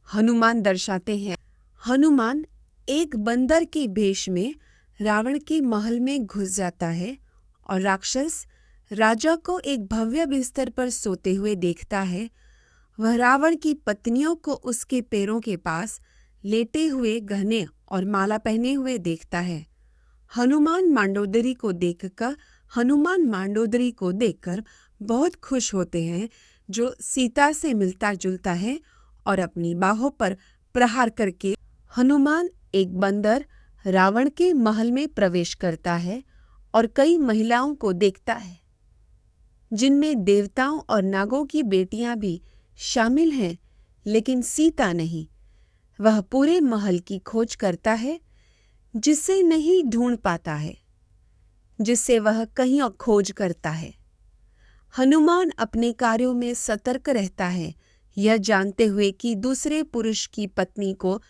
हनुमान दर्शाते हैं। हनुमान एक बंदर के भेष में रावण के महल में घुस जाता है और राक्षस राजा को एक भव्य बिस्तर पर सोते हुए देखता है। वह रावण की पत्नियों को उसके पैरों के पास लेटे हुए गहने और माला पहने हुए देखता है। हनुमान मांडोदरी को देखकर बहुत खुश होते हैं, जो सीता से मिलता जुलता है और अपनी बाहों पर प्रहार करके। हनुमान, एक बंदर, रावण के महल में प्रवेश करता है और कई महिलाओं को देखता है, जिनमें देवताओं और नागों की बेटियां भी शामिल हैं, लेकिन सीता नहीं। वह पूरे महल की खोज करता है, जिसे नहीं ढूंढ पाता है, जिससे वह कहीं और खोज करता है। हनुमान अपने कार्यों में सतर्क रहता है, यह जानते हुए कि दूसरे पुरुष की पत्नी को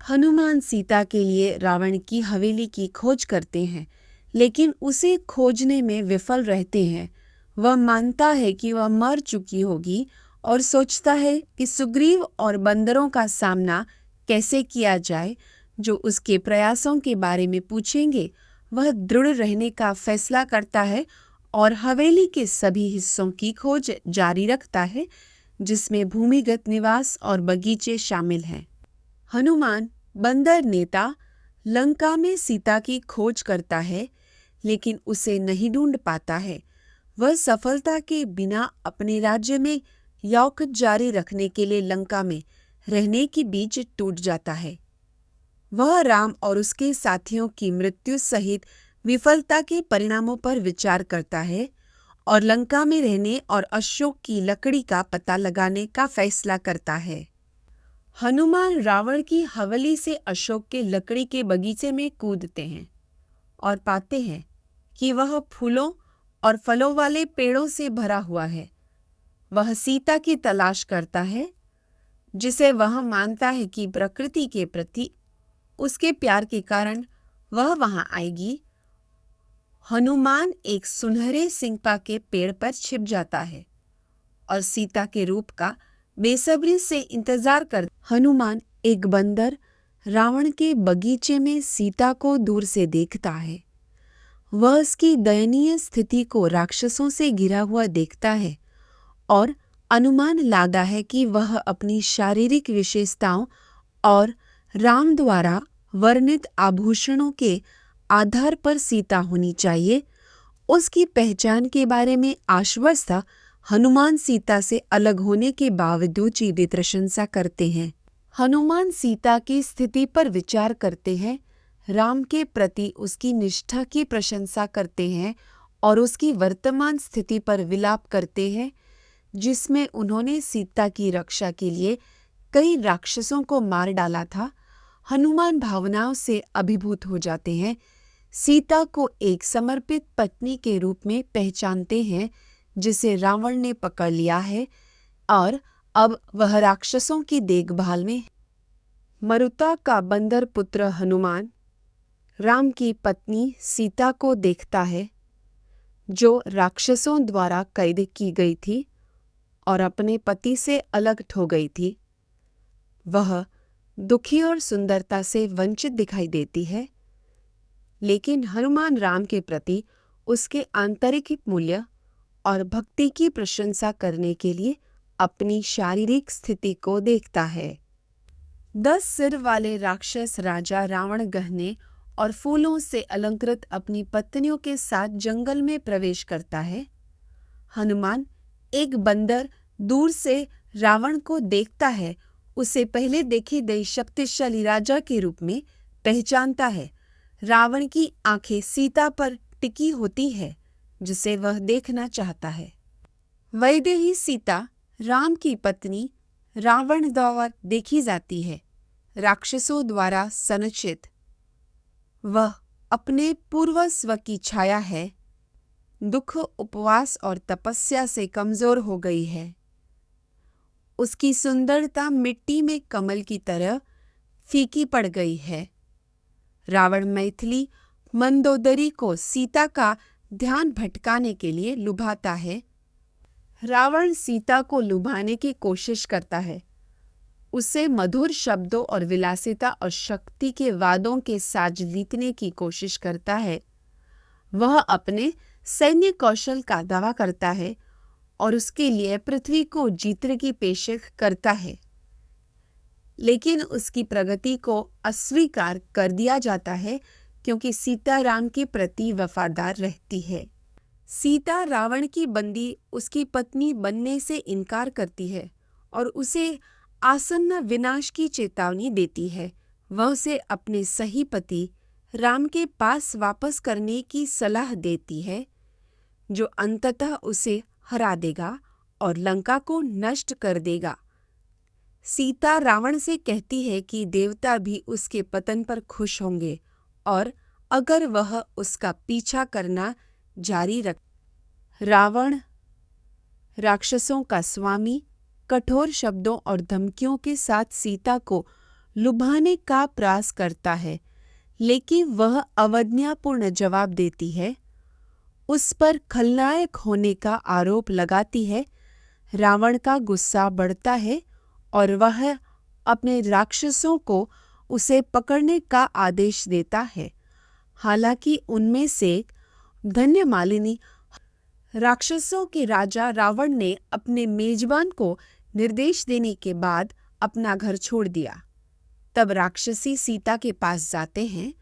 हनुमान सीता के लिए रावण की हवेली की खोज करते हैं, लेकिन उसे खोजने में विफल रहते हैं। वह मानता है कि वह मर चुकी होगी और सोचता है कि सुग्रीव और बंदरों का सामना कैसे किया जाए, जो उसके प्रयासों के बारे में पूछेंगे। वह दृढ़ रहने का फैसला करता है और हवेली के सभी हिस्सों की खोज जारी रखता है, जिसमें भूमिगत निवास और बगीचे शामिल हैं। हनुमान, बंदर नेता, लंका में सीता की खोज करता है, लेकिन उसे नहीं ढूंढ पाता है। वह सफलता के बिना अपने राज्य में यौक जारी रखने के लिए लंका में रहने के बीच टूट जाता है। वह राम और उसके साथियों की मृत्यु सहित विफलता के परिणामों पर विचार करता है और लंका में रहने और अशोक की लकड़ी का पता लगाने का फैसला करता है। हनुमान रावण की हवेली से अशोक के लकड़ी के बगीचे में कूदते हैं और पाते हैं कि वह फूलों और फलों वाले पेड़ों से भरा हुआ है। वह सीता की तलाश करता है, जिसे वह मानता है कि प्रकृति के प्रति उसके प्यार के कारण वह वहां आएगी। हनुमान एक सुनहरे सिंपा के पेड़ पर छिप जाता है और सीता के रूप का बेसब्री से इंतजार कर। हनुमान एक बंदर रावण के बगीचे में सीता को दूर से देखता है। वह उसकी दयनीय स्थिति को राक्षसों से घिरा हुआ देखता है और अनुमान लादा है कि वह अपनी शारीरिक विशेषताओं और राम द्वारा वर्णित आभूषणों के आधार पर सीता होनी चाहिए। उसकी पहचान के बारे में आश्वस्त था। हनुमान सीता से अलग होने के बावजूद जीवित प्रशंसा करते हैं। हनुमान सीता की स्थिति पर विचार करते हैं, राम के प्रति उसकी निष्ठा की प्रशंसा करते हैं और उसकी वर्तमान स्थिति पर विलाप करते हैं, जिसमें उन्होंने सीता की रक्षा के लिए कई राक्षसों को मार डाला था। हनुमान भावनाओं से अभिभूत हो जाते हैं, सीता को एक समर्पित पत्नी के रूप में पहचानते हैं जिसे रावण ने पकड़ लिया है और अब वह राक्षसों की देखभाल में। मरुता का बंदर पुत्र हनुमान राम की पत्नी सीता को देखता है, जो राक्षसों द्वारा कैद की गई थी और अपने पति से अलग हो गई थी। वह दुखी और सुंदरता से वंचित दिखाई देती है, लेकिन हनुमान राम के प्रति उसके आंतरिक मूल्य और भक्ति की प्रशंसा करने के लिए अपनी शारीरिक स्थिति को देखता है। 10 सिर वाले राक्षस राजा रावण गहने और फूलों से अलंकृत अपनी पत्नियों के साथ जंगल में प्रवेश करता है। हनुमान एक बंदर दूर से रावण को देखता है, उसे पहले देखे गए शक्तिशाली राजा के रूप में पहचानता है। रावण की आंखें सीता पर टिकी होती है, जिसे वह देखना चाहता है। वैदेही सीता राम की पत्नी रावण द्वारा देखी जाती है, राक्षसों द्वारा संरक्षित। वह अपने पूर्वस्व की छाया है, दुख, उपवास और तपस्या से कमजोर हो गई है। उसकी सुंदरता मिट्टी में कमल की तरह फीकी पड़ गई है। रावण मैथिली मंदोदरी को सीता का ध्यान भटकाने के लिए लुभाता है। रावण सीता को लुभाने की कोशिश करता है, उसे मधुर शब्दों और विलासिता और शक्ति के वादों के साथ जीतने की कोशिश करता है। वह अपने सैन्य कौशल का दावा करता है और उसके लिए पृथ्वी को जीतने की पेशकश करता है, लेकिन उसकी प्रगति को अस्वीकार कर दिया जाता है क्योंकि सीता राम के प्रति वफादार रहती है। सीता रावण की बंदी उसकी पत्नी बनने से इनकार करती है और उसे आसन्न विनाश की चेतावनी देती है। वह उसे अपने सही पति राम के पास वापस करने की सलाह देती है, जो अंततः उसे हरा देगा और लंका को नष्ट कर देगा। सीता रावण से कहती है कि देवता भी उसके पतन पर खुश होंगे और अगर वह उसका पीछा करना जारी रख। रावण राक्षसों का स्वामी कठोर शब्दों और धमकियों के साथ सीता को लुभाने का प्रयास करता है, लेकिन वह अवज्ञापूर्ण जवाब देती है, उस पर खलनायक होने का आरोप लगाती है। रावण का गुस्सा बढ़ता है और वह अपने राक्षसों को उसे पकड़ने का आदेश देता है। हालांकि उनमें से धन्य मालिनी राक्षसों के राजा रावण ने अपने मेजबान को निर्देश देने के बाद अपना घर छोड़ दिया। तब राक्षसी सीता के पास जाते हैं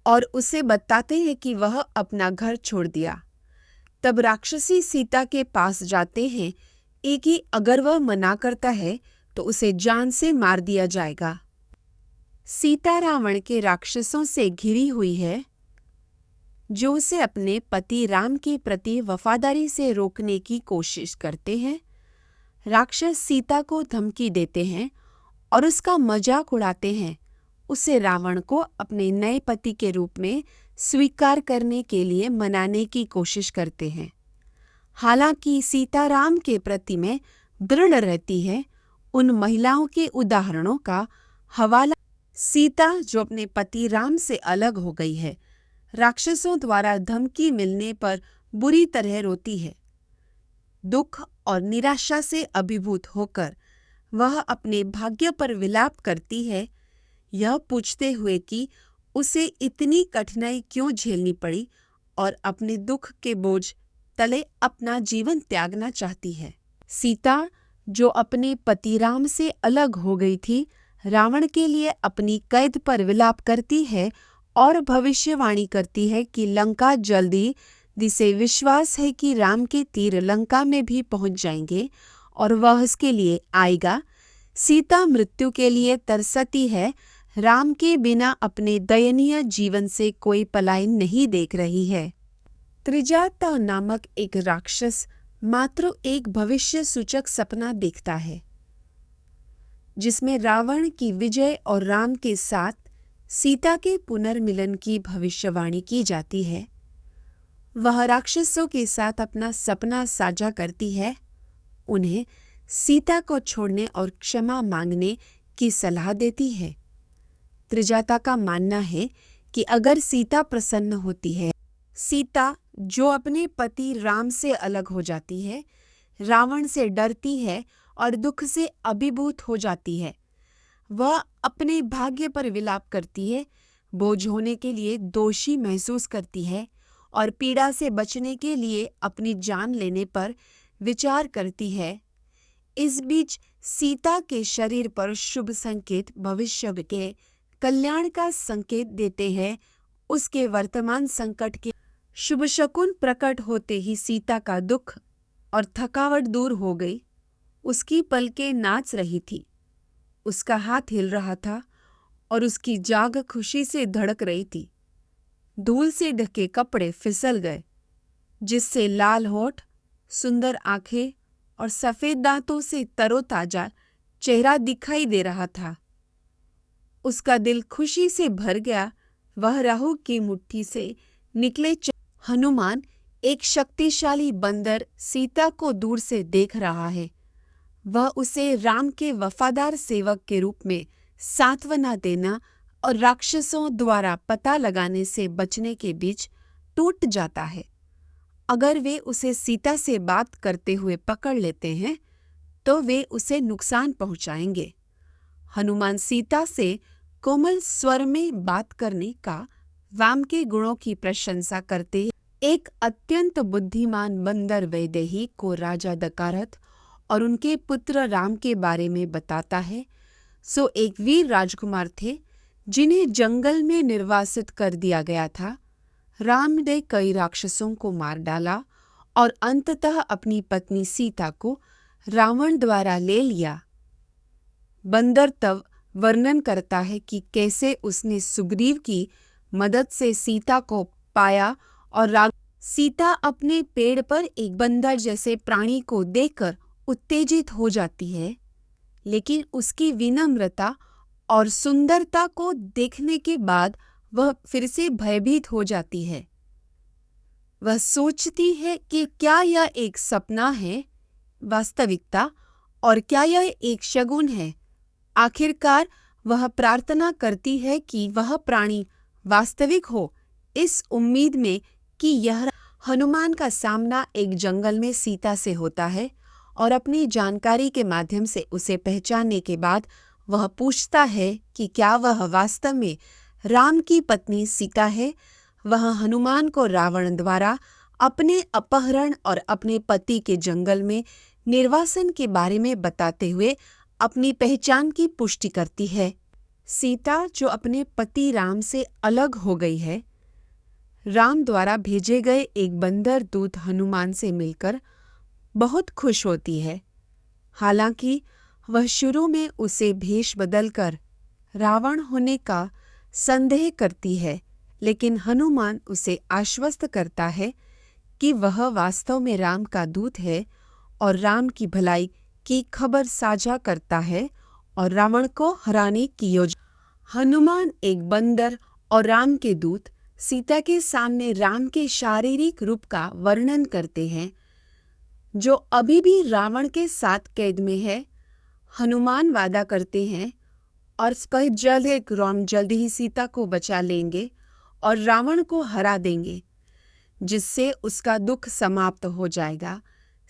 और उसे बताते हैं कि वह अपना घर छोड़ दिया। तब राक्षसी सीता के पास जाते हैं कि अगर वह मना करता है तो उसे जान से मार दिया जाएगा। सीता रावण के राक्षसों से घिरी हुई है। जो उसे अपने पति राम के प्रति वफादारी से रोकने की कोशिश करते हैं। राक्षस सीता को धमकी देते हैं और उसका मजाक उड़ाते हैं। उसे रावण को अपने नए पति के रूप में स्वीकार करने के लिए मनाने की कोशिश करते हैं। हालांकि सीता राम के प्रति में दृढ़ रहती है। उन महिलाओं के उदाहरणों का हवाला सीता जो अपने पति राम से अलग हो गई है, राक्षसों द्वारा धमकी मिलने पर बुरी तरह रोती है। दुख और निराशा से अभिभूत होकर वह अपने भाग्य पर विलाप करती है, यह पूछते हुए कि उसे इतनी कठिनाई क्यों झेलनी पड़ी और अपने दुख के बोझ तले अपना जीवन त्यागना चाहती है। सीता जो अपने पति राम से अलग हो गई थी, रावण के लिए अपनी कैद पर विलाप करती है और भविष्यवाणी करती है कि लंका जल्दी, जिसे विश्वास है कि राम के तीर लंका में भी पहुंच जाएंगे और वह इसके लिए आएगा। सीता मृत्यु के लिए तरसती है। राम के बिना अपने दयनीय जीवन से कोई पलायन नहीं देख रही है। त्रिजाता नामक एक राक्षस मात्र एक भविष्य सूचक सपना देखता है, जिसमें रावण की विजय और राम के साथ सीता के पुनर्मिलन की भविष्यवाणी की जाती है। वह राक्षसों के साथ अपना सपना साझा करती है, उन्हें सीता को छोड़ने और क्षमा मांगने की सलाह देती है। त्रिजाता का मानना है कि अगर सीता प्रसन्न होती है, सीता जो अपने पति राम से अलग हो जाती है, रावण से डरती है और दुख से अभिभूत हो जाती है, वह अपने भाग्य पर विलाप करती है, बोझ होने के लिए दोषी महसूस करती है और पीड़ा से बचने के लिए अपनी जान लेने पर विचार करती है। इस बीच सीता के शरीर पर शुभ संकेत भविष्य के कल्याण का संकेत देते हैं। उसके वर्तमान संकट के शुभ शकुन प्रकट होते ही सीता का दुख और थकावट दूर हो गई। उसकी पलकें नाच रही थी, उसका हाथ हिल रहा था और उसकी जाग खुशी से धड़क रही थी। धूल से ढके कपड़े फिसल गए, जिससे लाल होठ, सुंदर आंखें और सफेद दांतों से तरोताजा चेहरा दिखाई दे रहा था। उसका दिल खुशी से भर गया। वह राहु की मुट्ठी से निकले हनुमान, एक शक्तिशाली बंदर, सीता को दूर से देख रहा है। वह उसे राम के वफादार सेवक के रूप में सांत्वना देना और राक्षसों द्वारा पता लगाने से बचने के बीच टूट जाता है। अगर वे उसे सीता से बात करते हुए पकड़ लेते हैं तो वे उसे नुकसान पहुंचाएंगे। हनुमान सीता से कोमल स्वर में बात करने का, वाम के गुणों की प्रशंसा करते एक अत्यंत बुद्धिमान बंदर वैदेही को राजा दशरथ और उनके पुत्र राम के बारे में बताता है। सो एक वीर राजकुमार थे जिन्हें जंगल में निर्वासित कर दिया गया था। राम ने कई राक्षसों को मार डाला और अंततः अपनी पत्नी सीता को रावण द्वारा ले लिया। बंदर तब वर्णन करता है कि कैसे उसने सुग्रीव की मदद से सीता को पाया और सीता अपने पेड़ पर एक बंदर जैसे प्राणी को देखकर उत्तेजित हो जाती है, लेकिन उसकी विनम्रता और सुंदरता को देखने के बाद वह फिर से भयभीत हो जाती है। वह सोचती है कि क्या यह एक सपना है, वास्तविकता, और क्या यह एक शगुन है। आखिरकार वह प्रार्थना करती है कि वह प्राणी वास्तविक हो, इस उम्मीद में कि यह हनुमान का सामना एक जंगल में सीता से होता है और अपनी जानकारी के माध्यम से उसे पहचानने के बाद वह पूछता है कि क्या वह वास्तव में राम की पत्नी सीता है। वह हनुमान को रावण द्वारा अपने अपहरण और अपने पति के जंगल में निर्वासन के बारे में बताते हुए अपनी पहचान की पुष्टि करती है। सीता जो अपने पति राम से अलग हो गई है, राम द्वारा भेजे गए एक बंदर दूत हनुमान से मिलकर बहुत खुश होती है। हालांकि वह शुरू में उसे भेष बदलकर रावण होने का संदेह करती है, लेकिन हनुमान उसे आश्वस्त करता है कि वह वास्तव में राम का दूत है और राम की भलाई की खबर साझा करता है और रावण को हराने की योजना। हनुमान एक बंदर और राम के दूत सीता के सामने राम के शारीरिक रूप का वर्णन करते हैं, जो अभी भी रावण के साथ कैद में है। हनुमान वादा करते हैं और राम जल्द ही सीता को बचा लेंगे और रावण को हरा देंगे, जिससे उसका दुख समाप्त हो जाएगा।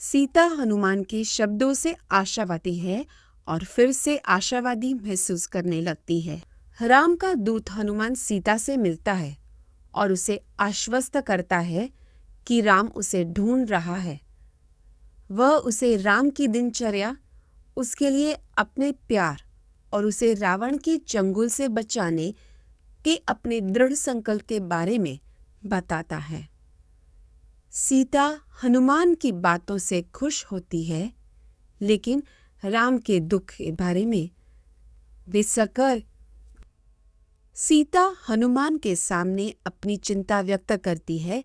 सीता हनुमान के शब्दों से आशावादी है और फिर से आशावादी महसूस करने लगती है। राम का दूत हनुमान सीता से मिलता है और उसे आश्वस्त करता है कि राम उसे ढूंढ रहा है। वह उसे राम की दिनचर्या, उसके लिए अपने प्यार और उसे रावण के चंगुल से बचाने के अपने दृढ़ संकल्प के बारे में बताता है। सीता हनुमान की बातों से खुश होती है, लेकिन राम के दुख के बारे में बेसकर। सीता हनुमान के सामने अपनी चिंता व्यक्त करती है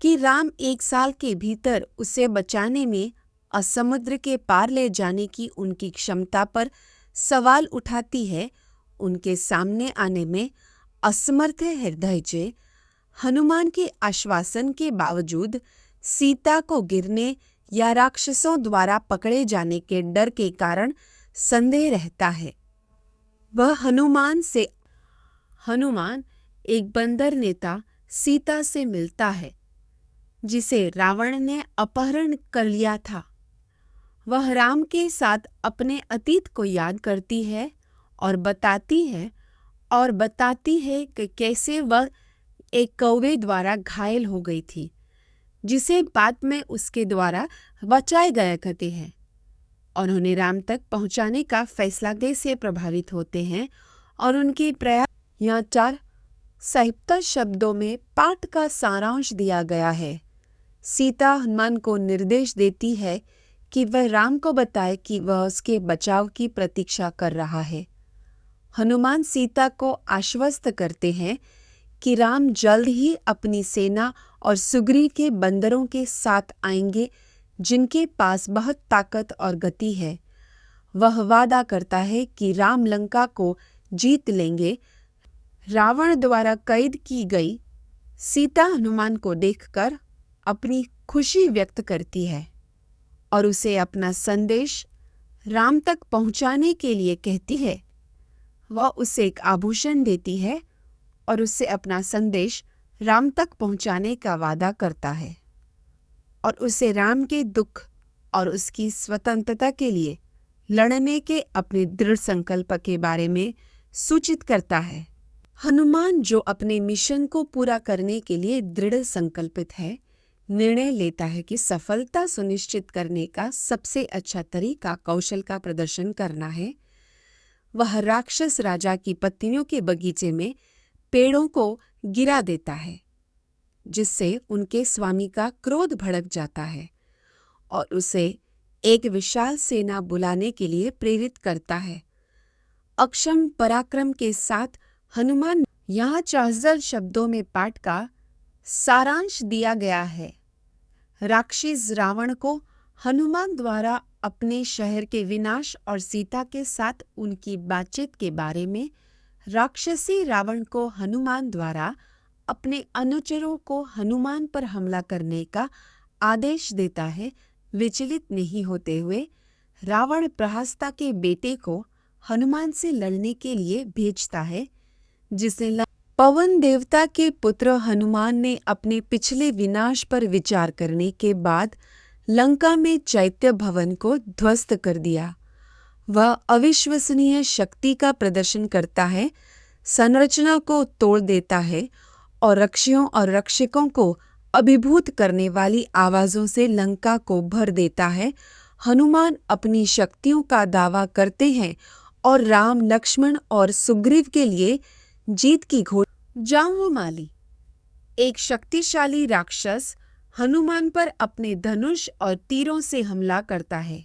कि राम 1 साल के भीतर उसे बचाने में और समुद्र के पार ले जाने की उनकी क्षमता पर सवाल उठाती है। उनके सामने आने में असमर्थ हृदय जे हनुमान के आश्वासन के बावजूद सीता को गिरने या राक्षसों द्वारा पकड़े जाने के डर के कारण संदेह रहता है। वह हनुमान एक बंदर नेता सीता से मिलता है, जिसे रावण ने अपहरण कर लिया था। वह राम के साथ अपने अतीत को याद करती है और बताती है कि कैसे वह एक कौवे द्वारा घायल हो गई थी, जिसे बाद में उसके द्वारा बचाए गए करते हैं, और उन्हें राम तक पहुंचाने का फैसला कैसे प्रभावित होते हैं और उनके प्रयास। यहाँ 4 संक्षिप्त शब्दों में पाठ का सारांश दिया गया है। सीता हनुमान को निर्देश देती है कि वह राम को बताए कि वह उसके बचाव की प्रतीक्षा कर रहा है। हनुमान सीता को आश्वस्त करते हैं कि राम जल्द ही अपनी सेना और सुग्रीव के बंदरों के साथ आएंगे, जिनके पास बहुत ताकत और गति है। वह वादा करता है कि राम लंका को जीत लेंगे। रावण द्वारा कैद की गई सीता हनुमान को देखकर अपनी खुशी व्यक्त करती है और उसे अपना संदेश राम तक पहुंचाने के लिए कहती है। वह उसे एक आभूषण देती है और उससे अपना संदेश राम तक पहुंचाने का वादा करता है और उसे राम के दुख और उसकी स्वतंत्रता के लिए लड़ने के अपने दृढ़ संकल्प के बारे में सूचित करता है। हनुमान, जो अपने मिशन को पूरा करने के लिए दृढ़ संकल्पित है, निर्णय लेता है कि सफलता सुनिश्चित करने का सबसे अच्छा तरीका कौशल का प्रदर्शन करना है। वह राक्षस राजा की पत्नियों के बगीचे में पेड़ों को गिरा देता है, जिससे उनके स्वामी का क्रोध भड़क जाता है और उसे एक विशाल सेना बुलाने के लिए प्रेरित करता है। अक्षम पराक्रम के साथ हनुमान। यहाँ 40 शब्दों में पाठ का सारांश दिया गया है। राक्षस रावण को हनुमान द्वारा अपने शहर के विनाश और सीता के साथ उनकी बातचीत के बारे में। राक्षसी रावण को हनुमान द्वारा अपने अनुचरों को हनुमान पर हमला करने का आदेश देता है। विचलित नहीं होते हुए रावण प्रहस्ता के बेटे को हनुमान से लड़ने के लिए भेजता है, जिसे पवन देवता के पुत्र हनुमान ने अपने पिछले विनाश पर विचार करने के बाद लंका में चैत्य भवन को ध्वस्त कर दिया। वह अविश्वसनीय शक्ति का प्रदर्शन करता है, संरचना को तोड़ देता है और रक्षियों और रक्षकों को अभिभूत करने वाली आवाजों से लंका को भर देता है। हनुमान अपनी शक्तियों का दावा करते हैं और राम, लक्ष्मण और सुग्रीव के लिए जीत की घोषणा। जांबुमाली, एक शक्तिशाली राक्षस, हनुमान पर अपने धनुष और तीरों से हमला करता है।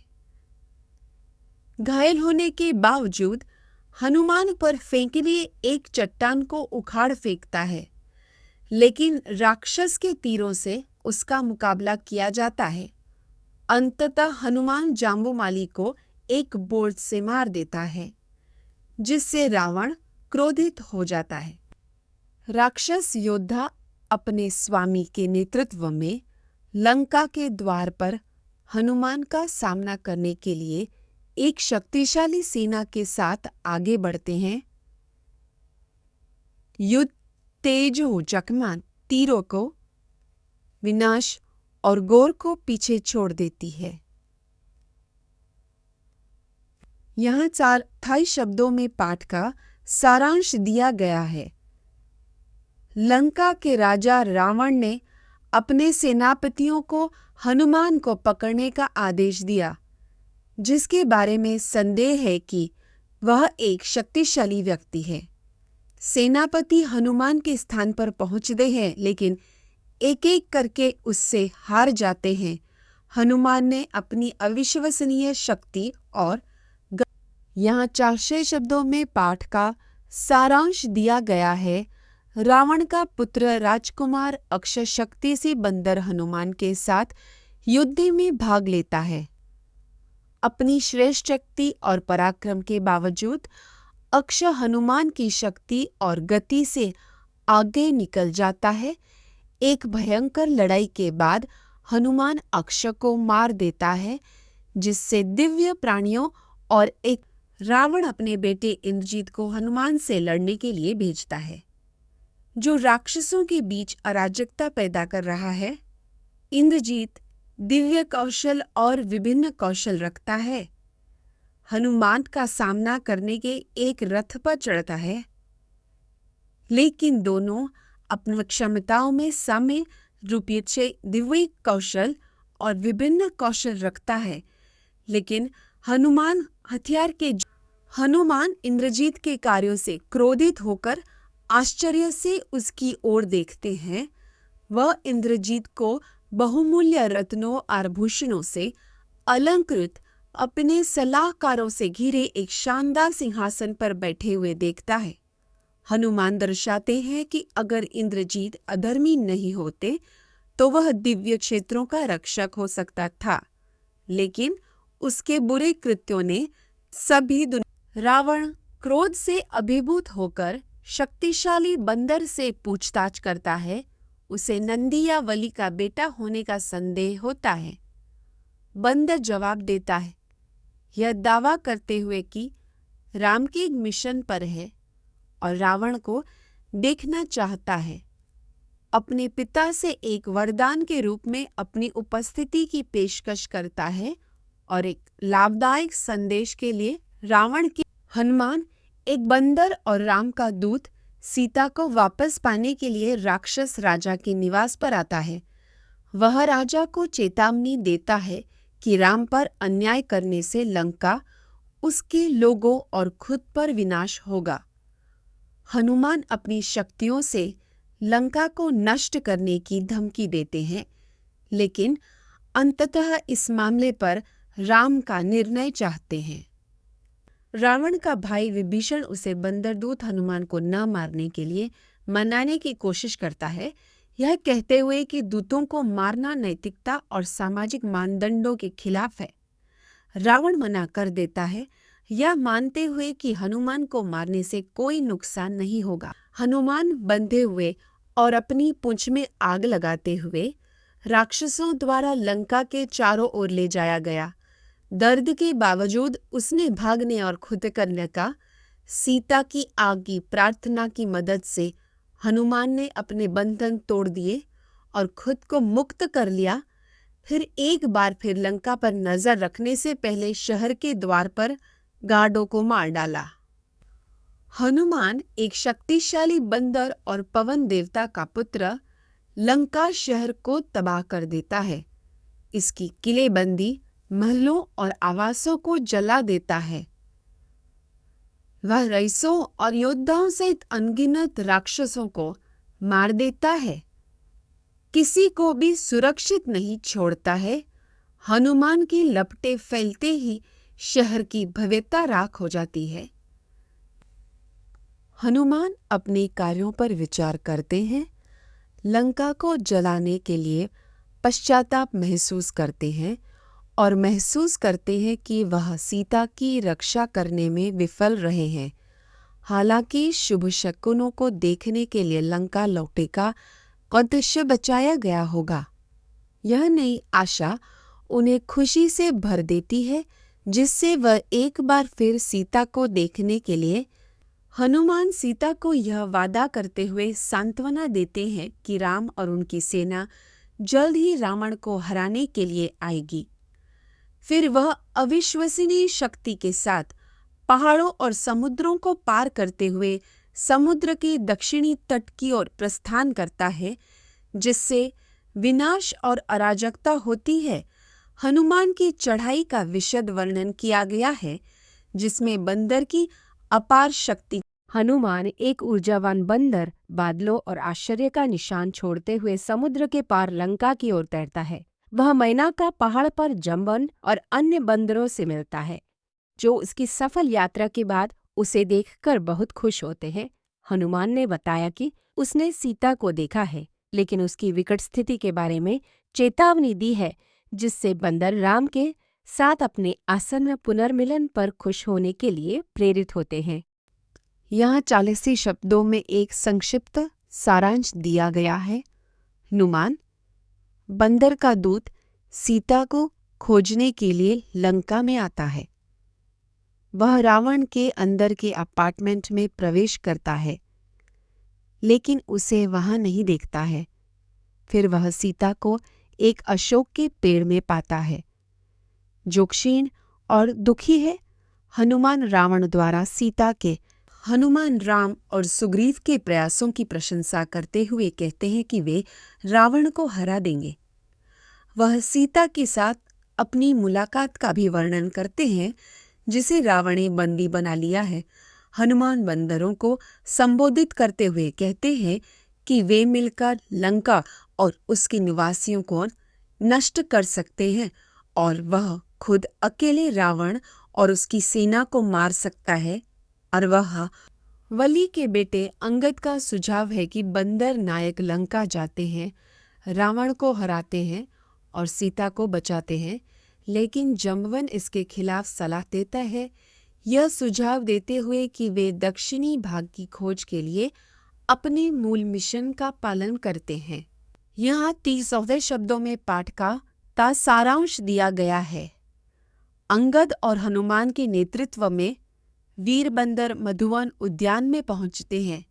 घायल होने के बावजूद हनुमान पर फेंके लिए एक चट्टान को उखाड़ फेंकता है, लेकिन राक्षस के तीरों से उसका मुकाबला किया जाता है। अंततः हनुमान जाम्बूमाली को एक बोल्ट से मार देता है, जिससे रावण क्रोधित हो जाता है। राक्षस योद्धा अपने स्वामी के नेतृत्व में लंका के द्वार पर हनुमान का सामना करने के लिए एक शक्तिशाली सेना के साथ आगे बढ़ते हैं। युद्ध तेज हो चकमान तीरों को विनाश और गौर को पीछे छोड़ देती है। यहाँ 4 शब्दों में पाठ का सारांश दिया गया है। लंका के राजा रावण ने अपने सेनापतियों को हनुमान को पकड़ने का आदेश दिया, जिसके बारे में संदेह है कि वह एक शक्तिशाली व्यक्ति है। सेनापति हनुमान के स्थान पर पहुंचते हैं, लेकिन एक एक करके उससे हार जाते हैं। हनुमान ने अपनी अविश्वसनीय शक्ति और यहाँ 4 शब्दों में पाठ का सारांश दिया गया है। रावण का पुत्र राजकुमार अक्षय शक्ति से बंदर हनुमान के साथ युद्ध में भाग लेता है। अपनी श्रेष्ठ शक्ति और पराक्रम के बावजूद अक्षय हनुमान की शक्ति और गति से आगे निकल जाता है। एक भयंकर लड़ाई के बाद हनुमान अक्षय को मार देता है, जिससे दिव्य प्राणियों और एक रावण अपने बेटे इंद्रजीत को हनुमान से लड़ने के लिए भेजता है, जो राक्षसों के बीच अराजकता पैदा कर रहा है। इंद्रजीत दिव्य कौशल और विभिन्न कौशल रखता है। हनुमान का सामना करने के एक रथ पर चढ़ता है, लेकिन दोनों अपनी क्षमताओं में साम्य रूपित से दिव्य कौशल और विभिन्न कौशल रखता है। लेकिन हनुमान इंद्रजीत के कार्यों से क्रोधित होकर आश्चर्य से उसकी ओर देखते हैं। वह इंद्रजीत को बहुमूल्य रत्नों और आभूषणों से अलंकृत अपने सलाहकारों से घिरे एक शानदार सिंहासन पर बैठे हुए देखता है। हनुमान दर्शाते हैं कि अगर इंद्रजीत अधर्मी नहीं होते तो वह दिव्य क्षेत्रों का रक्षक हो सकता था, लेकिन उसके बुरे कृत्यों ने सभी रावण क्रोध से अभिभूत होकर शक्तिशाली बंदर से पूछताछ करता है। उसे नंदी या वली का बेटा होने का संदेह होता है। बंदर जवाब देता है, यह दावा करते हुए कि राम के एक मिशन पर है और रावण को देखना चाहता है। अपने पिता से एक वरदान के रूप में अपनी उपस्थिति की पेशकश करता है और एक लाभदायक संदेश के लिए हनुमान एक बंदर और राम का दूत सीता को वापस पाने के लिए राक्षस राजा के निवास पर आता है। वह राजा को चेतावनी देता है कि राम पर अन्याय करने से लंका, उसके लोगों और खुद पर विनाश होगा। हनुमान अपनी शक्तियों से लंका को नष्ट करने की धमकी देते हैं, लेकिन अंततः इस मामले पर राम का निर्णय चाहते हैं। रावण का भाई विभीषण उसे बंदरदूत हनुमान को न मारने के लिए मनाने की कोशिश करता है, यह कहते हुए कि दूतों को मारना नैतिकता और सामाजिक मानदंडों के खिलाफ है। रावण मना कर देता है, यह मानते हुए कि हनुमान को मारने से कोई नुकसान नहीं होगा। हनुमान बंधे हुए और अपनी पूंछ में आग लगाते हुए राक्षसों द्वारा लंका के चारों ओर ले जाया गया। दर्द के बावजूद उसने भागने और खुद करने का सीता की आग की प्रार्थना की मदद से हनुमान ने अपने बंधन तोड़ दिए और खुद को मुक्त कर लिया। फिर एक बार फिर लंका पर नजर रखने से पहले शहर के द्वार पर गार्डों को मार डाला। हनुमान एक शक्तिशाली बंदर और पवन देवता का पुत्र लंका शहर को तबाह कर देता है। इसकी किलेबंदी, महलों और आवासों को जला देता है। वह रईसों और योद्धाओं सहित अनगिनत राक्षसों को मार देता है। किसी को भी सुरक्षित नहीं छोड़ता है। हनुमान की लपटें फैलते ही शहर की भव्यता राख हो जाती है। हनुमान अपने कार्यों पर विचार करते हैं। लंका को जलाने के लिए पश्चाताप महसूस करते हैं और महसूस करते हैं कि वह सीता की रक्षा करने में विफल रहे हैं। हालांकि शुभ शकुनों को देखने के लिए लंका लौटे का उद्देश्य बचाया गया होगा। यह नई आशा उन्हें खुशी से भर देती है, जिससे वह एक बार फिर सीता को देखने के लिए हनुमान सीता को यह वादा करते हुए सांत्वना देते हैं कि राम और उनकी सेना जल्द ही रावण को हराने के लिए आएगी। फिर वह अविश्वसनीय शक्ति के साथ पहाड़ों और समुद्रों को पार करते हुए समुद्र के दक्षिणी तट की ओर प्रस्थान करता है, जिससे विनाश और अराजकता होती है। हनुमान की चढ़ाई का विशद वर्णन किया गया है, जिसमें बंदर की अपार शक्ति। हनुमान एक ऊर्जावान बंदर बादलों और आश्चर्य का निशान छोड़ते हुए समुद्र के पार लंका की ओर तैरता है। वह मैनाका पहाड़ पर जम्बन और अन्य बंदरों से मिलता है, जो उसकी सफल यात्रा के बाद उसे देखकर बहुत खुश होते हैं। हनुमान ने बताया कि उसने सीता को देखा है, लेकिन उसकी विकट स्थिति के बारे में चेतावनी दी है, जिससे बंदर राम के साथ अपने आसन्न पुनर्मिलन पर खुश होने के लिए प्रेरित होते हैं। यहाँ 40 शब्दों में एक संक्षिप्त सारांश दिया गया है। हनुमान, बंदर का दूत, सीता को खोजने के लिए लंका में आता है। वह रावण के अंदर के अपार्टमेंट में प्रवेश करता है, लेकिन उसे वहां नहीं देखता है। फिर वह सीता को एक अशोक के पेड़ में पाता है, जो क्षीण और दुखी है। हनुमान राम और सुग्रीव के प्रयासों की प्रशंसा करते हुए कहते हैं कि वे रावण को हरा देंगे। वह सीता के साथ अपनी मुलाकात का भी वर्णन करते हैं, जिसे रावण ने बंदी बना लिया है। हनुमान बंदरों को संबोधित करते हुए कहते हैं कि वे मिलकर लंका और उसके निवासियों को नष्ट कर सकते हैं, और वह खुद अकेले रावण और उसकी सेना को मार सकता है। और वह वली के बेटे अंगद का सुझाव है कि बंदर नायक लंका जाते हैं, रावण को हराते हैं और सीता को बचाते हैं, लेकिन जम्बवन इसके खिलाफ सलाह देता है, यह सुझाव देते हुए कि वे दक्षिणी भाग की खोज के लिए अपने मूल मिशन का पालन करते हैं। यहाँ 30 शब्दों में पाठ का सारांश दिया गया है। अंगद और हनुमान के नेतृत्व में वीर बंदर मधुवन उद्यान में पहुंचते हैं,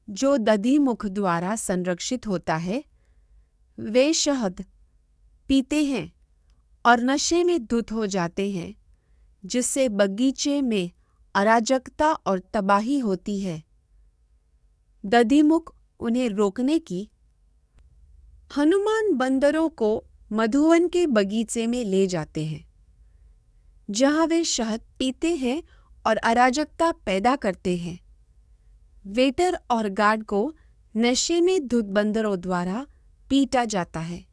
जो दधिमुख द्वारा संरक्षित होता है। वे शहद पीते हैं और नशे में धुत हो जाते हैं, जिससे बगीचे में अराजकता और तबाही होती है। दधिमुख उन्हें रोकने की हनुमान बंदरों को मधुवन के बगीचे में ले जाते हैं, जहां वे शहद पीते हैं और अराजकता पैदा करते हैं। वेटर और गार्ड को नशे में धुत बंदरों द्वारा पीटा जाता है,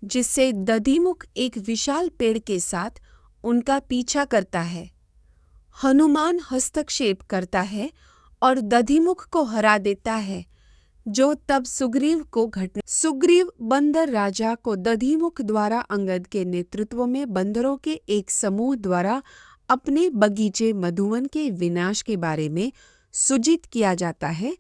जिससे दधिमुख एक विशाल पेड़ के साथ उनका पीछा करता है। हनुमान हस्तक्षेप करता है और दधिमुख को हरा देता है, जो तब सुग्रीव बंदर राजा को दधिमुख द्वारा अंगद के नेतृत्व में बंदरों के एक समूह द्वारा अपने बगीचे मधुवन के विनाश के बारे में सूचित किया जाता है।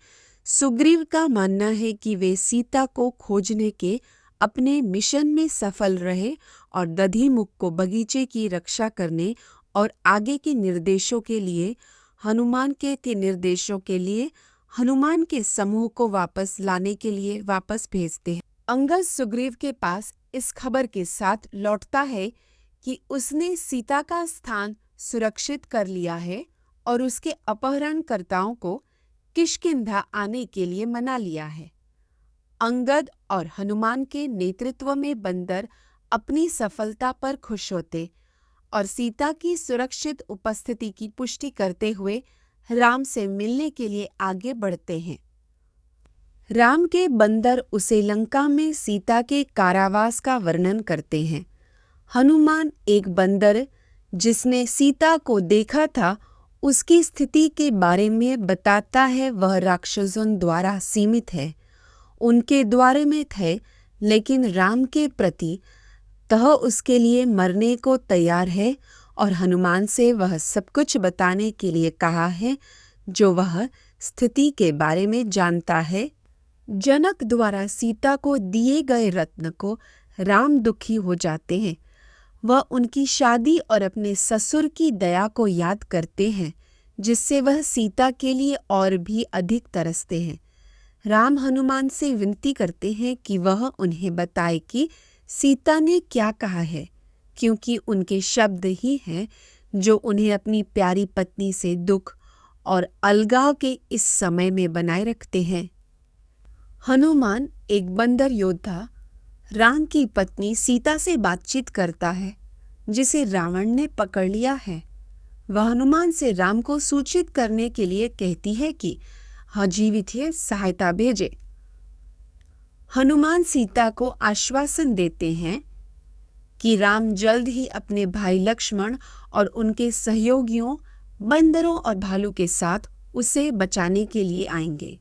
सुग्रीव का मानना है कि वे सीता को खोजने के अपने मिशन में सफल रहे और दधिमुख को बगीचे की रक्षा करने और आगे के निर्देशों के लिए हनुमान के समूह को वापस लाने के लिए वापस भेजते हैं। अंगद सुग्रीव के पास इस खबर के साथ लौटता है कि उसने सीता का स्थान सुरक्षित कर लिया है और उसके अपहरणकर्ताओं को किष्किंधा आने के लिए मना लिया है। अंगद और हनुमान के नेतृत्व में बंदर अपनी सफलता पर खुश होते और सीता की सुरक्षित उपस्थिति की पुष्टि करते हुए राम से मिलने के लिए आगे बढ़ते हैं। राम के बंदर उसे लंका में सीता के कारावास का वर्णन करते हैं। हनुमान एक बंदर जिसने सीता को देखा था, उसकी स्थिति के बारे में बताता है। वह राक्षसों द्वारा सीमित है। उनके द्वारे में थे, लेकिन राम के प्रति तह उसके लिए मरने को तैयार है और हनुमान से वह सब कुछ बताने के लिए कहा है जो वह स्थिति के बारे में जानता है। जनक द्वारा सीता को दिए गए रत्न को राम दुखी हो जाते हैं। वह उनकी शादी और अपने ससुर की दया को याद करते हैं, जिससे वह सीता के लिए और भी अधिक तरसते हैं। राम हनुमान से विनती करते हैं कि वह उन्हें बताए कि सीता ने क्या कहा है, क्योंकि उनके शब्द ही हैं जो उन्हें अपनी प्यारी पत्नी से दुख और अलगाव के इस समय में बनाए रखते हैं। हनुमान, एक बंदर योद्धा, राम की पत्नी सीता से बातचीत करता है, जिसे रावण ने पकड़ लिया है। वह हनुमान से राम को सूचित करने के लिए कहती है कि जीवित है, सहायता भेजे। हनुमान सीता को आश्वासन देते हैं कि राम जल्द ही अपने भाई लक्ष्मण और उनके सहयोगियों, बंदरों और भालू के साथ उसे बचाने के लिए आएंगे।